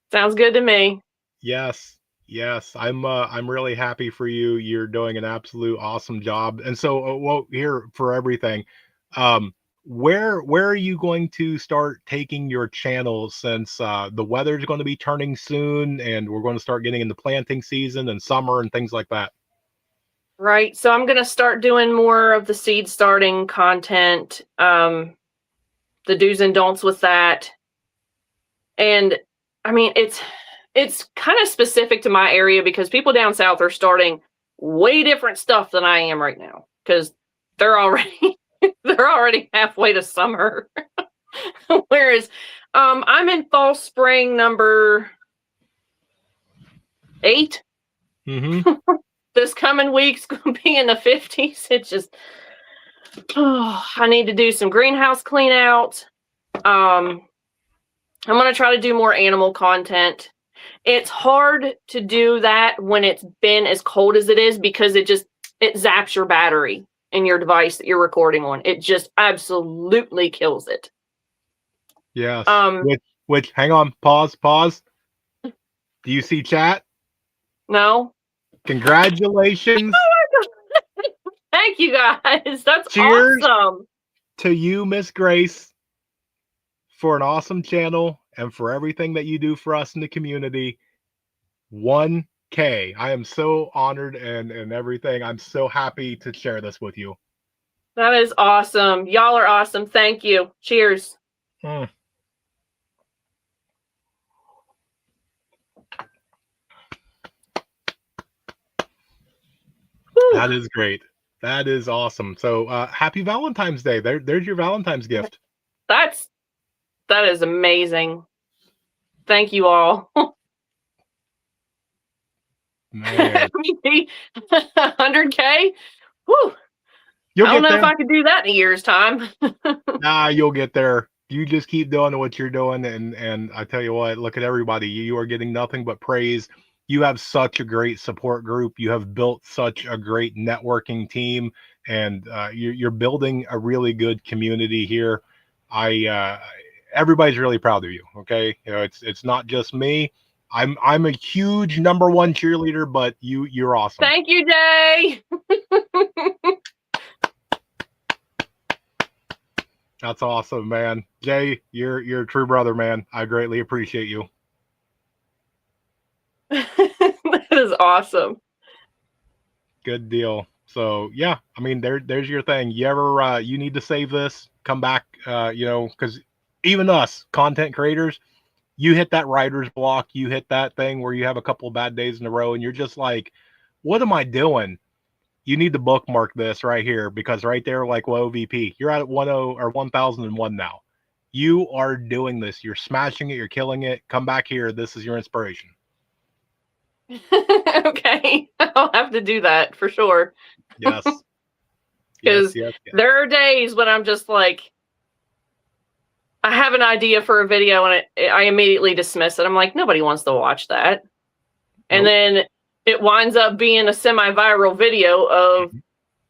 S1: Sounds good to me.
S2: Yes. Yes. I'm really happy for you. You're doing an absolute awesome job. And so well, here for everything. Where are you going to start taking your channel since the weather's going to be turning soon and we're going to start getting into planting season and summer and things like that?
S1: Right. So I'm going to start doing more of the seed starting content, the do's and don'ts with that. And I mean, it's kind of specific to my area because people down south are starting way different stuff than I am right now because they're already halfway to summer. Whereas I'm in fall spring number 8.
S2: Mm-hmm.
S1: This coming week's going to be in the 50s. It's just, I need to do some greenhouse clean out. I'm going to try to do more animal content. It's hard to do that when it's been as cold as it is because it zaps your battery in your device that you're recording on. It just absolutely kills it.
S2: Yes. Which hang on, pause. Do you see chat?
S1: No.
S2: Congratulations.
S1: Oh my God. Thank you guys. That's
S2: Cheers
S1: awesome.
S2: To you, Miss Grace, for an awesome channel and for everything that you do for us in the community. 1K. I am so honored and everything. I'm so happy to share this with you.
S1: That is awesome. Y'all are awesome. Thank you. Cheers.
S2: That is great. That is awesome. So happy Valentine's Day. There's your Valentine's gift.
S1: That is amazing. Thank you all.
S2: Man.
S1: 100K? Whew. I don't know if I could do that in a year's time.
S2: Nah, you'll get there. You just keep doing what you're doing, and I tell you what, look at everybody. You are getting nothing but praise. You have such a great support group. You have built such a great networking team, and you're building a really good community here. Everybody's really proud of you. Okay, it's not just me. I'm a huge #1 cheerleader, but you're awesome.
S1: Thank you, Jay.
S2: That's awesome, man. Jay, you're a true brother, man. I greatly appreciate you.
S1: That is awesome.
S2: Good deal. So yeah, I mean, there's your thing. You ever you need to save this, come back, because even us content creators, you hit that writer's block, you hit that thing where you have a couple of bad days in a row and you're just like, what am I doing? You need to bookmark this right here, because right there, like low VP, you're at 10 or 1001 now. You are doing this. You're smashing it. You're killing it. Come back here. This is your inspiration.
S1: Okay, I'll have to do that for sure.
S2: Yes.
S1: Because there are days when I'm just like, I have an idea for a video and I immediately dismiss it. I'm like, nobody wants to watch that. And then it winds up being a semi-viral video of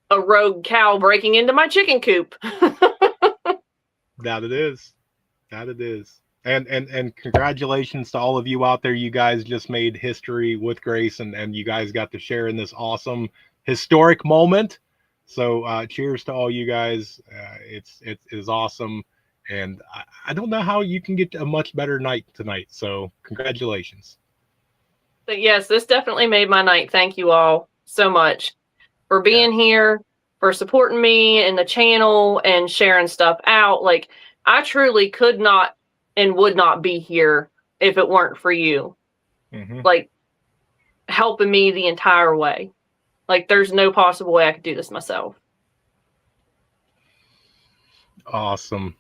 S1: a rogue cow breaking into my chicken coop.
S2: That it is. That it is. And congratulations to all of you out there. You guys just made history with Grace, and you guys got to share in this awesome historic moment. So cheers to all you guys. It is awesome. And I don't know how you can get a much better night tonight. So congratulations.
S1: But yes, this definitely made my night. Thank you all so much for being here, for supporting me and the channel and sharing stuff out. Like, I truly could not and would not be here if it weren't for you. Like, helping me the entire way. Like, there's no possible way I could do this myself.
S2: Awesome.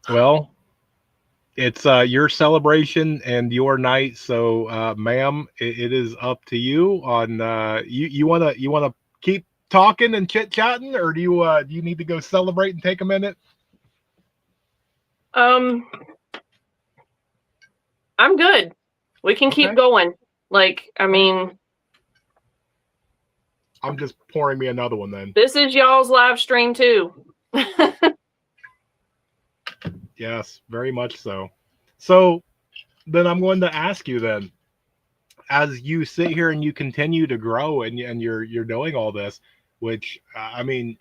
S2: Well, it's your celebration and your night, so ma'am, it is up to you. On you wanna keep talking and chit chatting, or do you need to go celebrate and take a minute?
S1: I'm good. We can keep going. Like, I mean,
S2: I'm just pouring me another one then.
S1: This is y'all's live stream too.
S2: Yes, very much so. So then I'm going to ask you then, as you sit here and you continue to grow and you're doing all this, which I mean,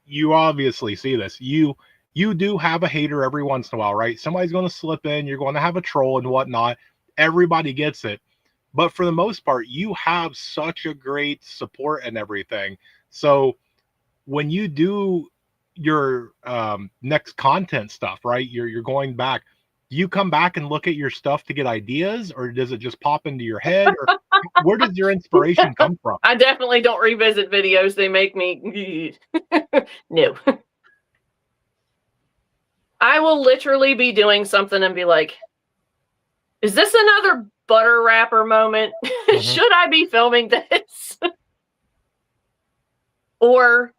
S2: you obviously see this. You do have a hater every once in a while, right? Somebody's going to slip in. You're going to have a troll and whatnot. Everybody gets it. But for the most part, you have such a great support and everything. So when you do your next content stuff, right? You're going back. Do you come back and look at your stuff to get ideas, or does it just pop into your head? Or where does your inspiration come from?
S1: I definitely don't revisit videos. They make me no. I will literally be doing something and be like, is this another butter wrapper moment? Should I be filming this? Or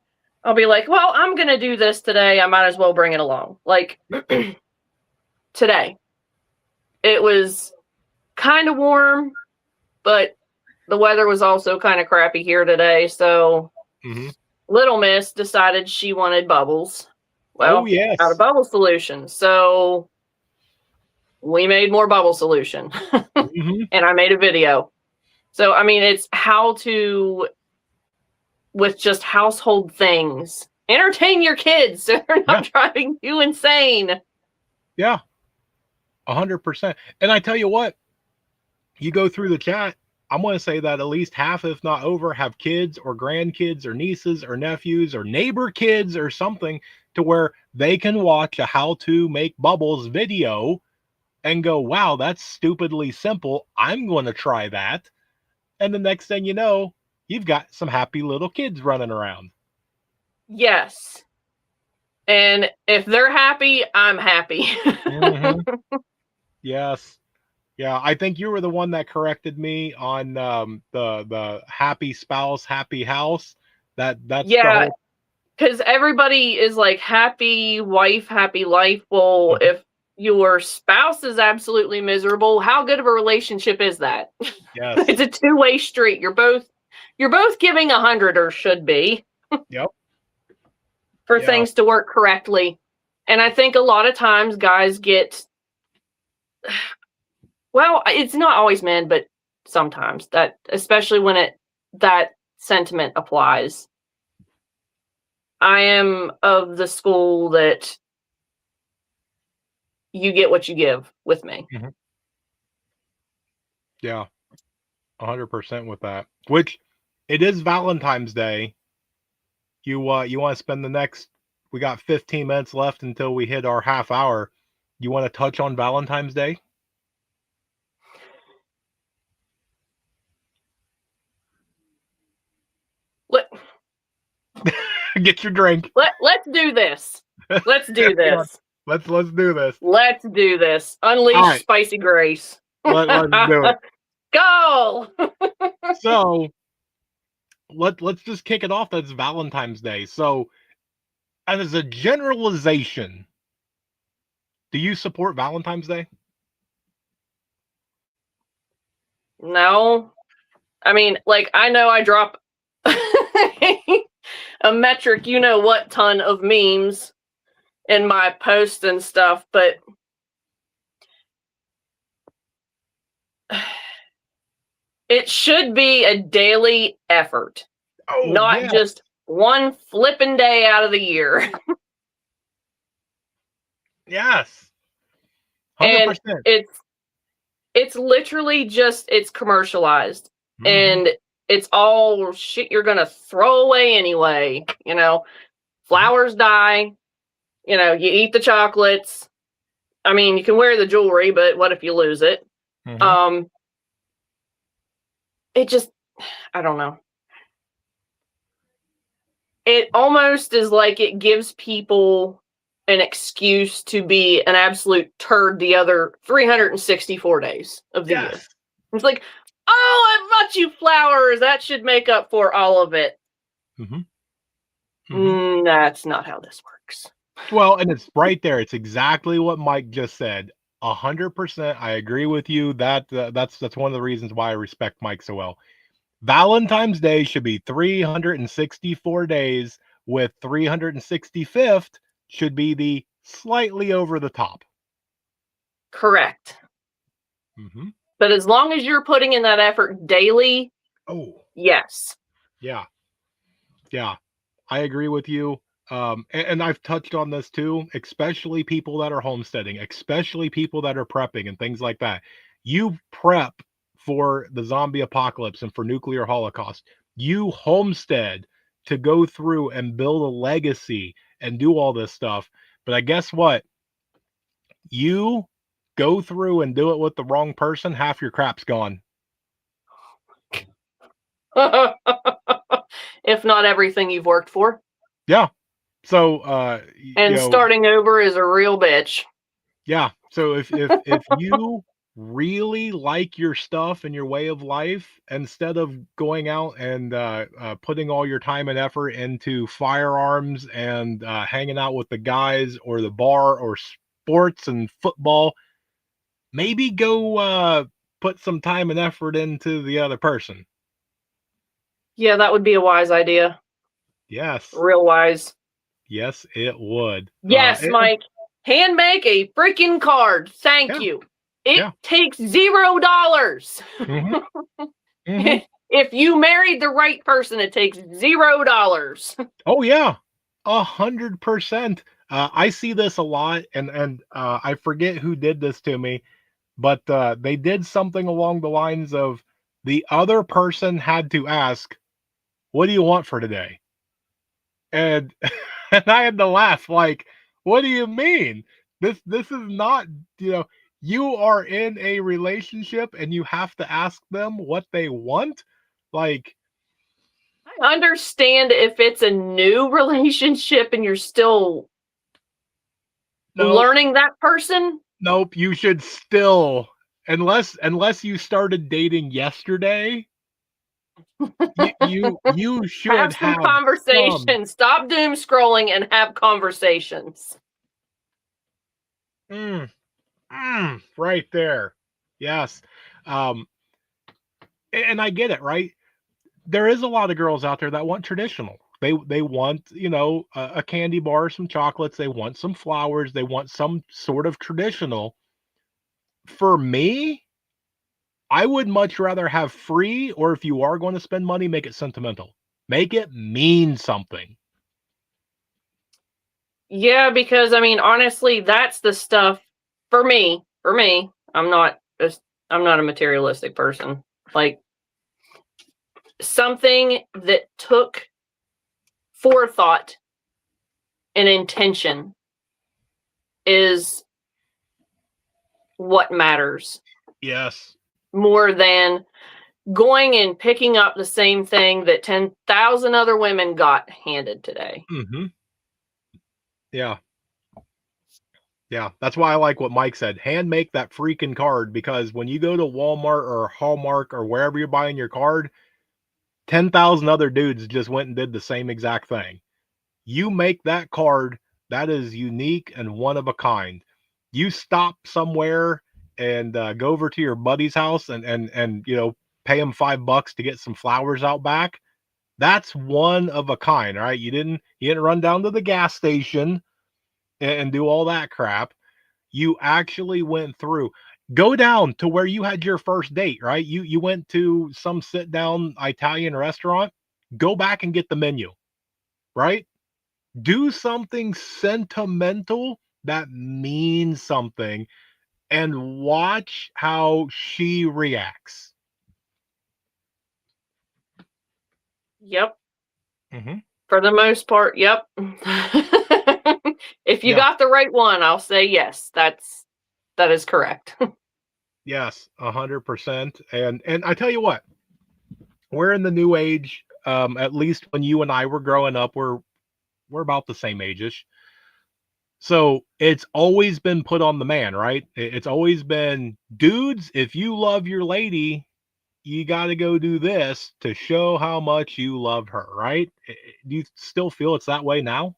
S1: I'll be like, well, I'm going to do this today. I might as well bring it along. Like today, it was kind of warm, but the weather was also kind of crappy here today. So Little Miss decided she wanted bubbles. Well, out of bubble solution. So we made more bubble solution and I made a video. So, I mean, it's how to, with just household things, entertain your kids so they're not driving you insane.
S2: Yeah, 100%. And I tell you what, you go through the chat, I'm going to say that at least half, if not over, have kids or grandkids or nieces or nephews or neighbor kids or something to where they can watch a how to make bubbles video and go, wow, that's stupidly simple. I'm going to try that. And the next thing you know, you've got some happy little kids running around.
S1: Yes. And if they're happy, I'm happy.
S2: Yes. Yeah, I think you were the one that corrected me on the happy spouse, happy house. That's
S1: yeah, because everybody is like happy wife, happy life. Well, if your spouse is absolutely miserable, how good of a relationship is that?
S2: Yes.
S1: It's a two-way street. You're both giving 100, or should be.
S2: Yep.
S1: for
S2: Yeah.
S1: things to work correctly. And I think a lot of times guys get, well, it's not always men, but sometimes that, especially when that sentiment applies. I am of the school that you get what you give with me.
S2: Mm-hmm. Yeah, 100% with that. Which, it is Valentine's Day. You want to spend the next? We got 15 minutes left until we hit our half hour. You want to touch on Valentine's Day? Get your drink.
S1: Let's do this. Let's do this.
S2: Let's do this.
S1: Let's do this. Unleash
S2: right.
S1: Spicy Grace.
S2: Let's do it.
S1: Go.
S2: So let's just kick it off. That's Valentine's Day. So, as a generalization, do you support Valentine's Day?
S1: No. I mean, like, I know I drop a metric, you know what, ton of memes in my posts and stuff, but it should be a daily effort, not just one flipping day out of the year.
S2: Yes. 100%.
S1: And it's literally just, it's commercialized. Mm-hmm. And it's all shit you're gonna throw away anyway. You know, flowers die. You know, you eat the chocolates. I mean, you can wear the jewelry, but what if you lose it? Mm-hmm. It just, I don't know. It almost is like it gives people an excuse to be an absolute turd the other 364 days of the year. It's like, oh, I brought you flowers. That should make up for all of it. Mm-hmm. Mm-hmm. That's not how this works.
S2: Well, and it's right there. It's exactly what Mike just said. 100%. I agree with you. That's one of the reasons why I respect Mike so well. Valentine's Day should be 364 days, with 365th should be the slightly over the top.
S1: Correct. Mm-hmm. But as long as you're putting in that effort daily, yes.
S2: Yeah. I agree with you. And I've touched on this too, especially people that are homesteading, especially people that are prepping and things like that. You prep for the zombie apocalypse and for nuclear holocaust. You homestead to go through and build a legacy and do all this stuff. But I guess what? You go through and do it with the wrong person, half your crap's gone.
S1: If not everything you've worked for.
S2: Yeah. So
S1: and starting over is a real bitch.
S2: Yeah. So if you really like your stuff and your way of life, instead of going out and putting all your time and effort into firearms and hanging out with the guys or the bar or sports and football, maybe go put some time and effort into the other person.
S1: Yeah, that would be a wise idea.
S2: Yes.
S1: Real wise.
S2: Yes, it would.
S1: Yes, Mike. Hand make a freaking card. Thank you. It takes $0. Mm-hmm. Mm-hmm. If you married the right person, it takes $0.
S2: Oh yeah, 100%. I see this a lot, and I forget who did this to me, but they did something along the lines of the other person had to ask, "What do you want for today?" And and I had to laugh, like, what do you mean? This is not, you are in a relationship and you have to ask them what they want? Like,
S1: I understand if it's a new relationship and you're still learning that person.
S2: Nope, you should still, unless you started dating yesterday, you should
S1: have some conversations. Stop doom scrolling and have conversations.
S2: Right there. Yes. And I get it, right? There is a lot of girls out there that want traditional. They want, you know, a candy bar, some chocolates, they want some flowers, they want some sort of traditional. For me, I would much rather have free, or if you are going to spend money, make it sentimental. Make it mean something.
S1: Yeah, because I mean, honestly, that's the stuff for me. For me, I'm not a materialistic person. Like something that took forethought and intention is what matters
S2: Yes.
S1: more than going and picking up the same thing that 10,000 other women got handed today.
S2: Mhm. Yeah. Yeah, that's why I like what Mike said. Hand make that freaking card, because when you go to Walmart or Hallmark or wherever you're buying your card, 10,000 other dudes just went and did the same exact thing. You make that card, that is unique and one of a kind. You stop somewhere and go over to your buddy's house and you know, pay him $5 to get some flowers out back. That's one of a kind, right? You didn't run down to the gas station and do all that crap. You actually went through. Go down to where you had your first date, right? You went to some sit down Italian restaurant. Go back and get the menu, right? Do something sentimental that means something, and watch how she reacts.
S1: Yep.
S2: Hmm.
S1: For the most part, yep. If you
S2: Yeah.
S1: got the right one, I'll say yes. That is correct.
S2: Yes, 100%. And I tell you what, we're in the new age. At least when you and I were growing up, we're about the same ages. So it's always been put on the man, right? It's always been, dudes, if you love your lady, you got to go do this to show how much you love her, right? Do you still feel it's that way now?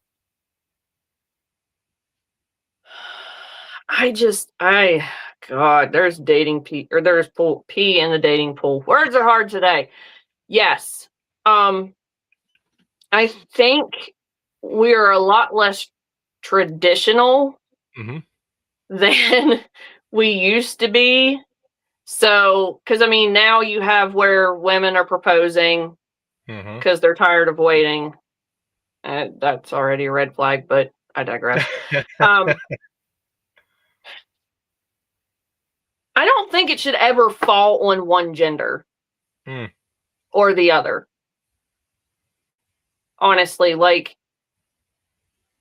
S1: God, there's dating pee or there's pool pee in the dating pool. Words are hard today. Yes. Um, I think we're a lot less traditional
S2: Hmm.
S1: than we used to be. So, because I mean, now you have where women are proposing
S2: Hmm.
S1: because they're tired of waiting. That's already a red flag, but I digress. Um, I don't think it should ever fall on one gender
S2: Mm.
S1: or the other. Honestly, like,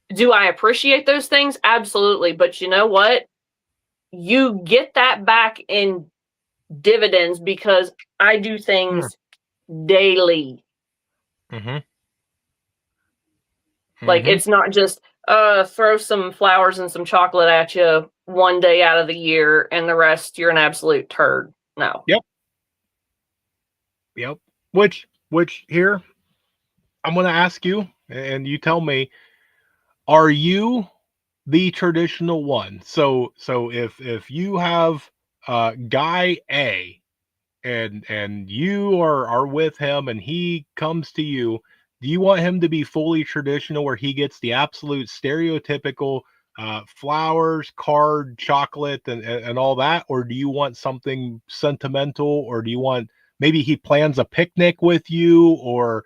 S1: do I appreciate those things? Absolutely. But you know what? You get that back in dividends because I do
S2: Mm.
S1: things daily.
S2: Hmm.
S1: Like,
S2: Hmm.
S1: it's not just throw some flowers and some chocolate at you one day out of the year and the rest you're an absolute turd. No.
S2: Yep. Yep. Which here I'm going to ask you, and you tell me, are you the traditional one? So if you have guy A, and you are with him and he comes to you, do you want him to be fully traditional where he gets the absolute stereotypical flowers, card, chocolate, and all that, or do you want something sentimental, or do you want, maybe he plans a picnic with you, or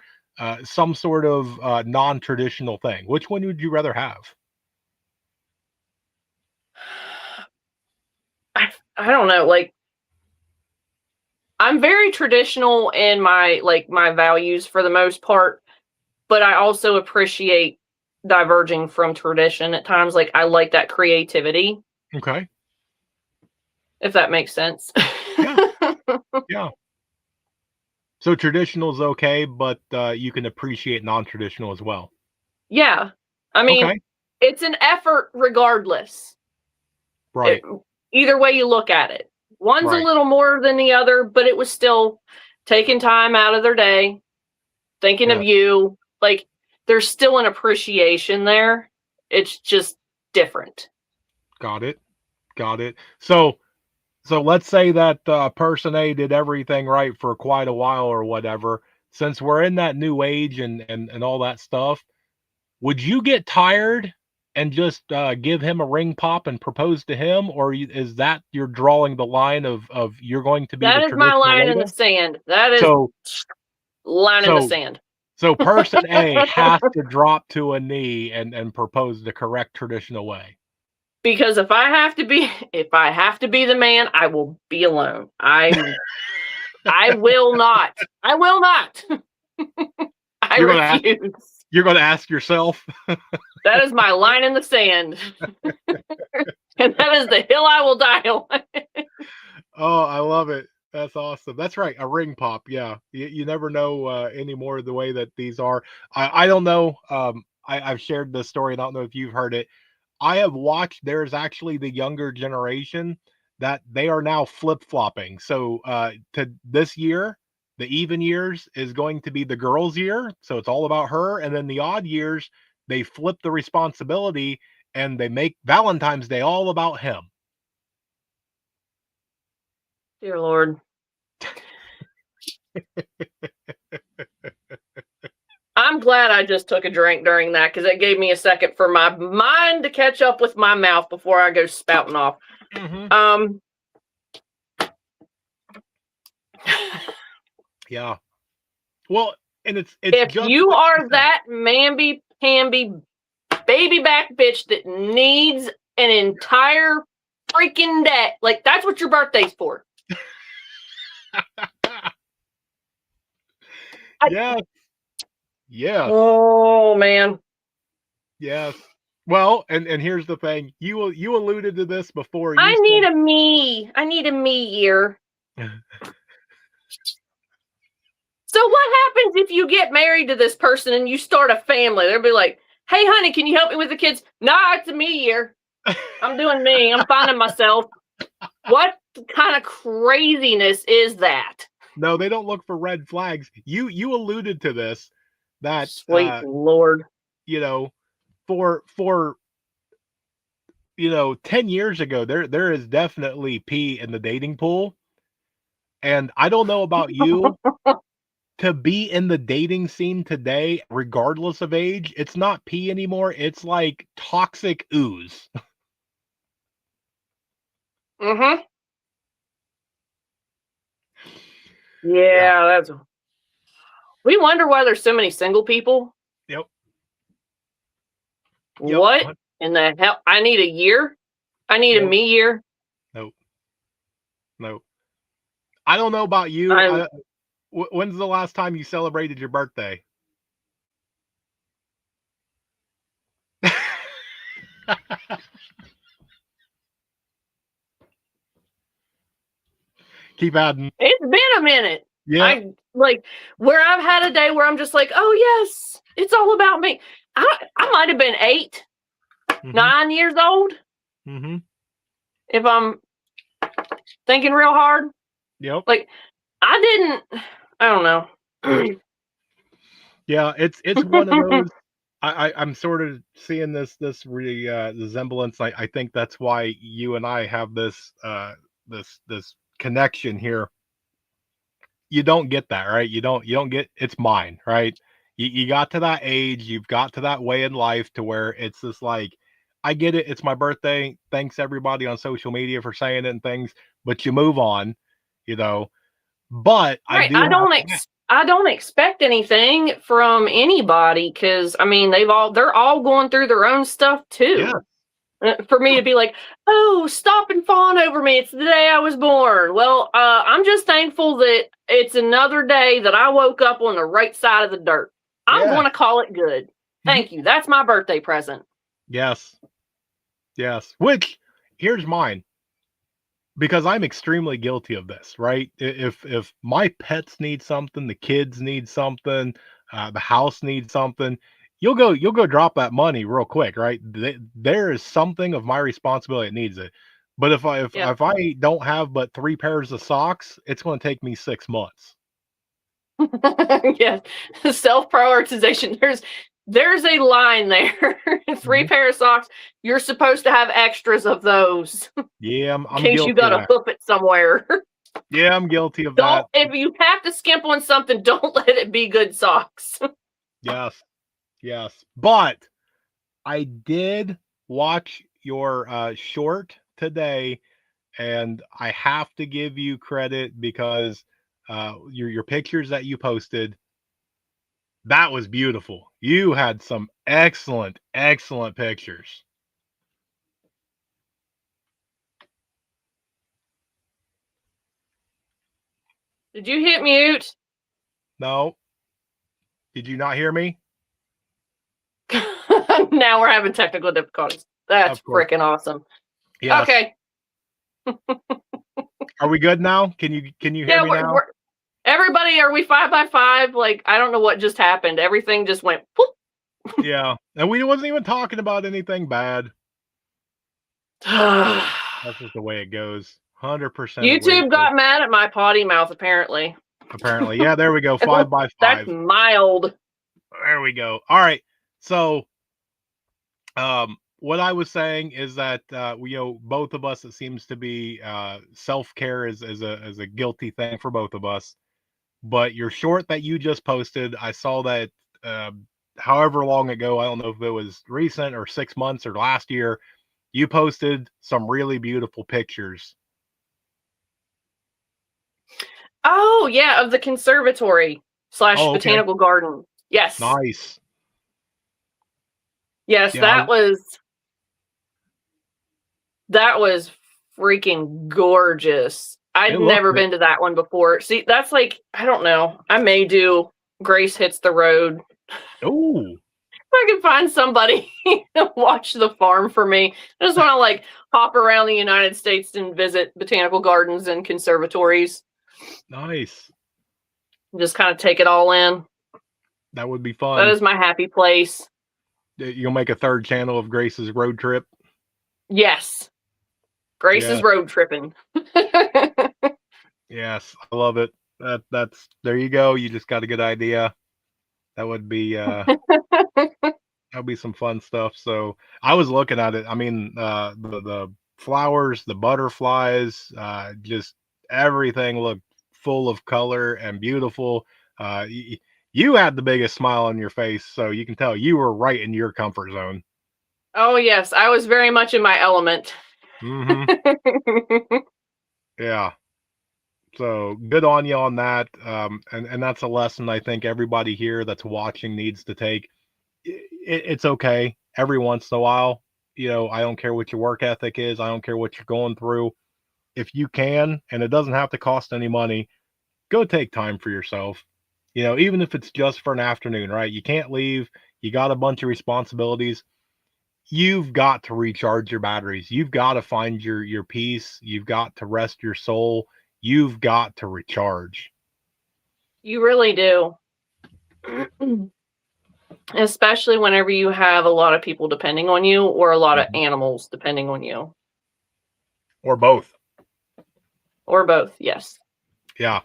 S2: some sort of non-traditional thing? Which one would you rather have?
S1: I don't know. Like, I'm very traditional in my values for the most part, but I also appreciate diverging from tradition at times. Like, I like that creativity,
S2: Okay.
S1: if that makes sense.
S2: Yeah. Yeah. So traditional is okay, but you can appreciate non-traditional as well.
S1: Yeah. I mean,
S2: Okay.
S1: it's an effort regardless. It,
S2: Right.
S1: either way you look at it. One's a
S2: Right.
S1: little more than the other, but it was still taking time out of their day, thinking of
S2: Yeah.
S1: you. Like, there's still an appreciation there. It's just different.
S2: Got it. Got it. So let's say that person A did everything right for quite a while or whatever. since we're in that new age and all that stuff, would you get tired and just give him a ring pop and propose to him, or is that you're drawing the line of you're going to be the
S1: That is my
S2: traditional
S1: line in the
S2: lady?
S1: sand. That is
S2: So
S1: line in the
S2: so
S1: sand.
S2: so person A has to drop to a knee and propose the correct traditional way.
S1: Because if I have to be the man, I will be alone. I will not. I will not. I refuse.
S2: You're gonna ask yourself.
S1: That is my line in the sand. And that is the hill I will die on.
S2: Oh, I love it. That's awesome. That's right. A ring pop. Yeah. You never know anymore the way that these are. I don't know. I've shared this story, and I don't know if you've heard it. I have watched, there's actually the younger generation that they are now flip-flopping. So to this year, the even years is going to be the girl's year. So it's all about her. And then the odd years, they flip the responsibility and they make Valentine's Day all about him.
S1: Dear Lord. I'm glad I just took a drink during that, because it gave me a second for my mind to catch up with my mouth before I go spouting off.
S2: Mm-hmm. Yeah. Well, and it's
S1: if
S2: just
S1: you are that mamby-pamby baby back bitch that needs an entire freaking day, like, that's what your birthday's for.
S2: Yes. Yes.
S1: Oh man.
S2: Yes. Well, and here's the thing. You alluded to this before.
S1: I need a me year. So what happens if you get married to this person and you start a family? They'll be like, "Hey, honey, can you help me with the kids?" Nah, it's a me year. I'm doing me. I'm finding myself. What kind of craziness is that?
S2: No, they don't look for red flags. You alluded to this. That
S1: sweet Lord.
S2: You know, for 10 years ago, there is definitely pee in the dating pool. And I don't know about you, to be in the dating scene today, regardless of age, it's not pee anymore. It's like toxic ooze.
S1: Mm-hmm. Yeah, that's. We wonder why there's so many single people.
S2: Yep.
S1: What in the hell? I need a year. I need a me year.
S2: Nope. Nope. I don't know about you. When's the last time you celebrated your birthday? Keep adding.
S1: It's been a minute.
S2: Yeah.
S1: I like where I've had a day where I'm just like, oh yes, it's all about me. I might have been 8, 9 years old.
S2: Mm-hmm.
S1: If I'm thinking real hard.
S2: Yep.
S1: Like I don't know.
S2: Yeah, it's one of those. I'm sort of seeing this resemblance. I think that's why you and I have this this connection here. You don't get that, right? You don't get, it's mine, right? You got to that age, you've got to that way in life to where it's just like, I get it, it's my birthday. Thanks everybody on social media for saying it and things, but you move on, But
S1: right. I don't expect anything from anybody, because I mean they're all going through their own stuff too. Yeah. For me to be like, oh, stop and fawn over me, it's the day I was born. Well, I'm just thankful that it's another day that I woke up on the right side of the dirt. I'm going to call it good. Thank you. That's my birthday present.
S2: Yes. Which, here's mine. Because I'm extremely guilty of this, right? If my pets need something, the kids need something, the house needs something, you'll go drop that money real quick, right? There is something of my responsibility that needs it. But if I don't have but 3 pairs of socks, it's going to take me 6 months.
S1: Yeah, self-prioritization. There's a line there. 3 pair of socks. You're supposed to have extras of those.
S2: Yeah, I'm
S1: in case you got to hoof it somewhere.
S2: Yeah, I'm guilty of
S1: Don't,
S2: that.
S1: if you have to skimp on something, don't let it be good socks.
S2: Yes. Yes. But I did watch your short today, and I have to give you credit because your pictures that you posted, that was beautiful. You had some excellent, excellent pictures.
S1: Did you hit mute?
S2: No, did you not hear me?
S1: Now we're having technical difficulties. That's
S2: Of course.
S1: freaking awesome.
S2: Yes.
S1: Okay.
S2: Are we good now? Can you hear
S1: Yeah,
S2: me now?
S1: everybody, are we 5x5? Like, I don't know what just happened. Everything just went whoop.
S2: Yeah. And we wasn't even talking about anything bad. That's just the way it goes. 100% the way it
S1: YouTube
S2: goes.
S1: got mad at my potty mouth, apparently.
S2: Apparently. Yeah, there we go. 5x5.
S1: That's mild.
S2: There we go. All right. So what I was saying is that both of us, it seems to be self-care is a guilty thing for both of us. But your short that you just posted, I saw that however long ago, I don't know if it was recent or 6 months or last year, you posted some really beautiful pictures.
S1: Oh, yeah, of the conservatory /
S2: Oh, okay.
S1: botanical garden. Yes.
S2: Nice.
S1: Yes,
S2: Yeah,
S1: that was freaking gorgeous. I'd
S2: it looked
S1: never
S2: good.
S1: been to that one before. See, that's like, I don't know. I may do Grace Hits the Road.
S2: Oh,
S1: If I can find somebody to watch the farm for me. I just want to like hop around the United States and visit botanical gardens and conservatories.
S2: nice.
S1: Just kind of take it all in.
S2: That would be
S1: That
S2: fun.
S1: is my happy place.
S2: You'll make a third channel of Grace's road trip.
S1: Yes. Grace is
S2: Yeah.
S1: road tripping.
S2: Yes, I love it. That's there you go. You just got a good idea. That would be that'd be some fun stuff. So I was looking at it. I mean, the flowers, the butterflies, just everything looked full of color and beautiful. You had the biggest smile on your face, so you can tell you were right in your comfort zone.
S1: Oh, yes. I was very much in my element.
S2: Hmm. Yeah. So good on you on that. And that's a lesson I think everybody here that's watching needs to take. It's okay every once in a while. I don't care what your work ethic is. I don't care what you're going through. If you can, and it doesn't have to cost any money, go take time for yourself. Even if it's just for an afternoon, right? You can't leave. You got a bunch of responsibilities. You've got to recharge your batteries. You've got to find your peace. You've got to rest your soul. You've got to recharge.
S1: You really do. Especially whenever you have a lot of people depending on you or a lot of animals depending on you.
S2: Or both.
S1: Or both, yes.
S2: Yeah.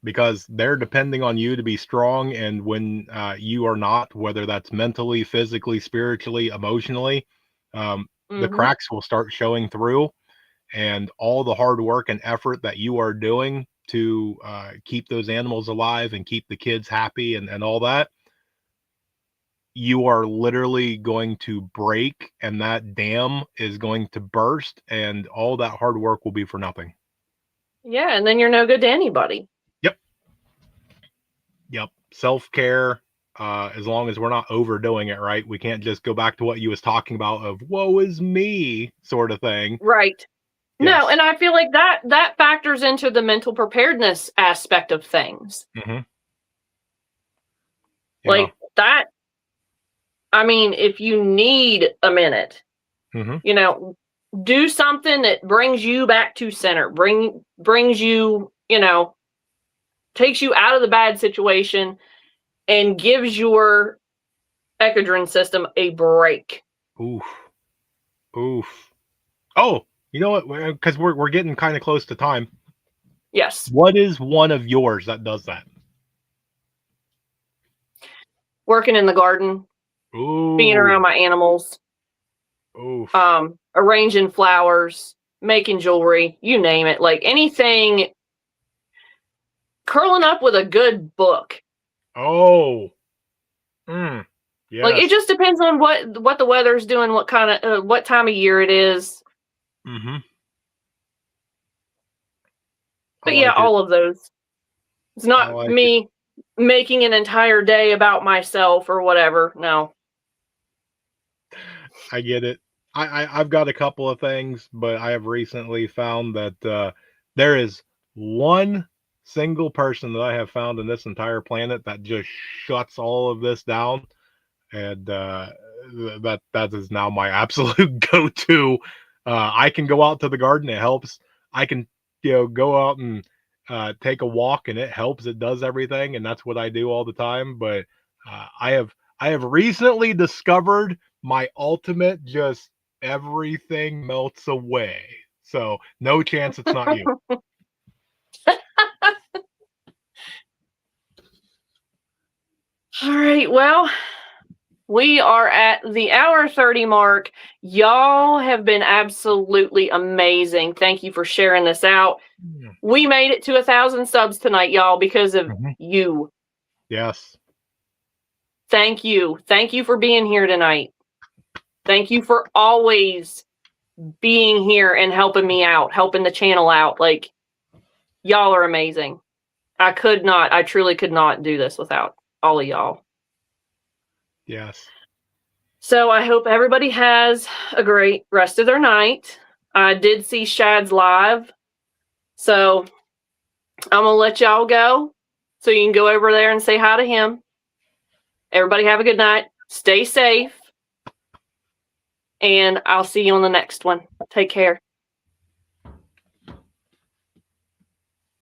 S2: Because they're depending on you to be strong. And when you are not, whether that's mentally, physically, spiritually, emotionally, the cracks will start showing through. And all the hard work and effort that you are doing to keep those animals alive and keep the kids happy and all that, you are literally going to break, and that dam is going to burst, and all that hard work will be for nothing.
S1: Yeah, and then you're no good to anybody.
S2: Yep. Self-care, as long as we're not overdoing it, right? We can't just go back to what you was talking about of woe is me sort of thing.
S1: Right.
S2: Yes.
S1: No, and I feel like that factors into the mental preparedness aspect of things.
S2: Yeah.
S1: Like that, I mean, if you need a minute, do something that brings you back to center, brings you, takes you out of the bad situation and gives your ecodrine system a break.
S2: Oof. Oh, you know what? Because we're getting kind of close to time.
S1: Yes.
S2: What is one of yours that does that?
S1: Working in the garden.
S2: Ooh.
S1: Being around my animals.
S2: Oof.
S1: Arranging flowers, making jewelry, you name it. Like anything curling up with a good book.
S2: Oh. Yes.
S1: Like, it just depends on what the weather's doing, what kind of what time of year it is.
S2: Mm-hmm.
S1: But yeah, all of those. It's not me making an entire day about myself or whatever. No.
S2: I get it. I've got a couple of things, but I have recently found that there is one single person that I have found in this entire planet that just shuts all of this down, and that is now my absolute go-to. I can go out to the garden; it helps. I can go out and take a walk, and it helps. It does everything, and that's what I do all the time. But I have recently discovered my ultimate just everything melts away. So no chance it's not you.
S1: All right. Well, we are at the hour 30 mark. Y'all have been absolutely amazing. Thank you for sharing this out. We made it to 1,000 subs tonight, y'all, because of you.
S2: Yes.
S1: Thank you. Thank you for being here tonight. Thank you for always being here and helping me out, helping the channel out. Like, y'all are amazing. I truly could not do this without all of y'all.
S2: Yes.
S1: So I hope everybody has a great rest of their night. I did see Shad's live, so I'm going to let y'all go so you can go over there and say hi to him. Everybody have a good night. Stay safe. And I'll see you on the next one. Take care.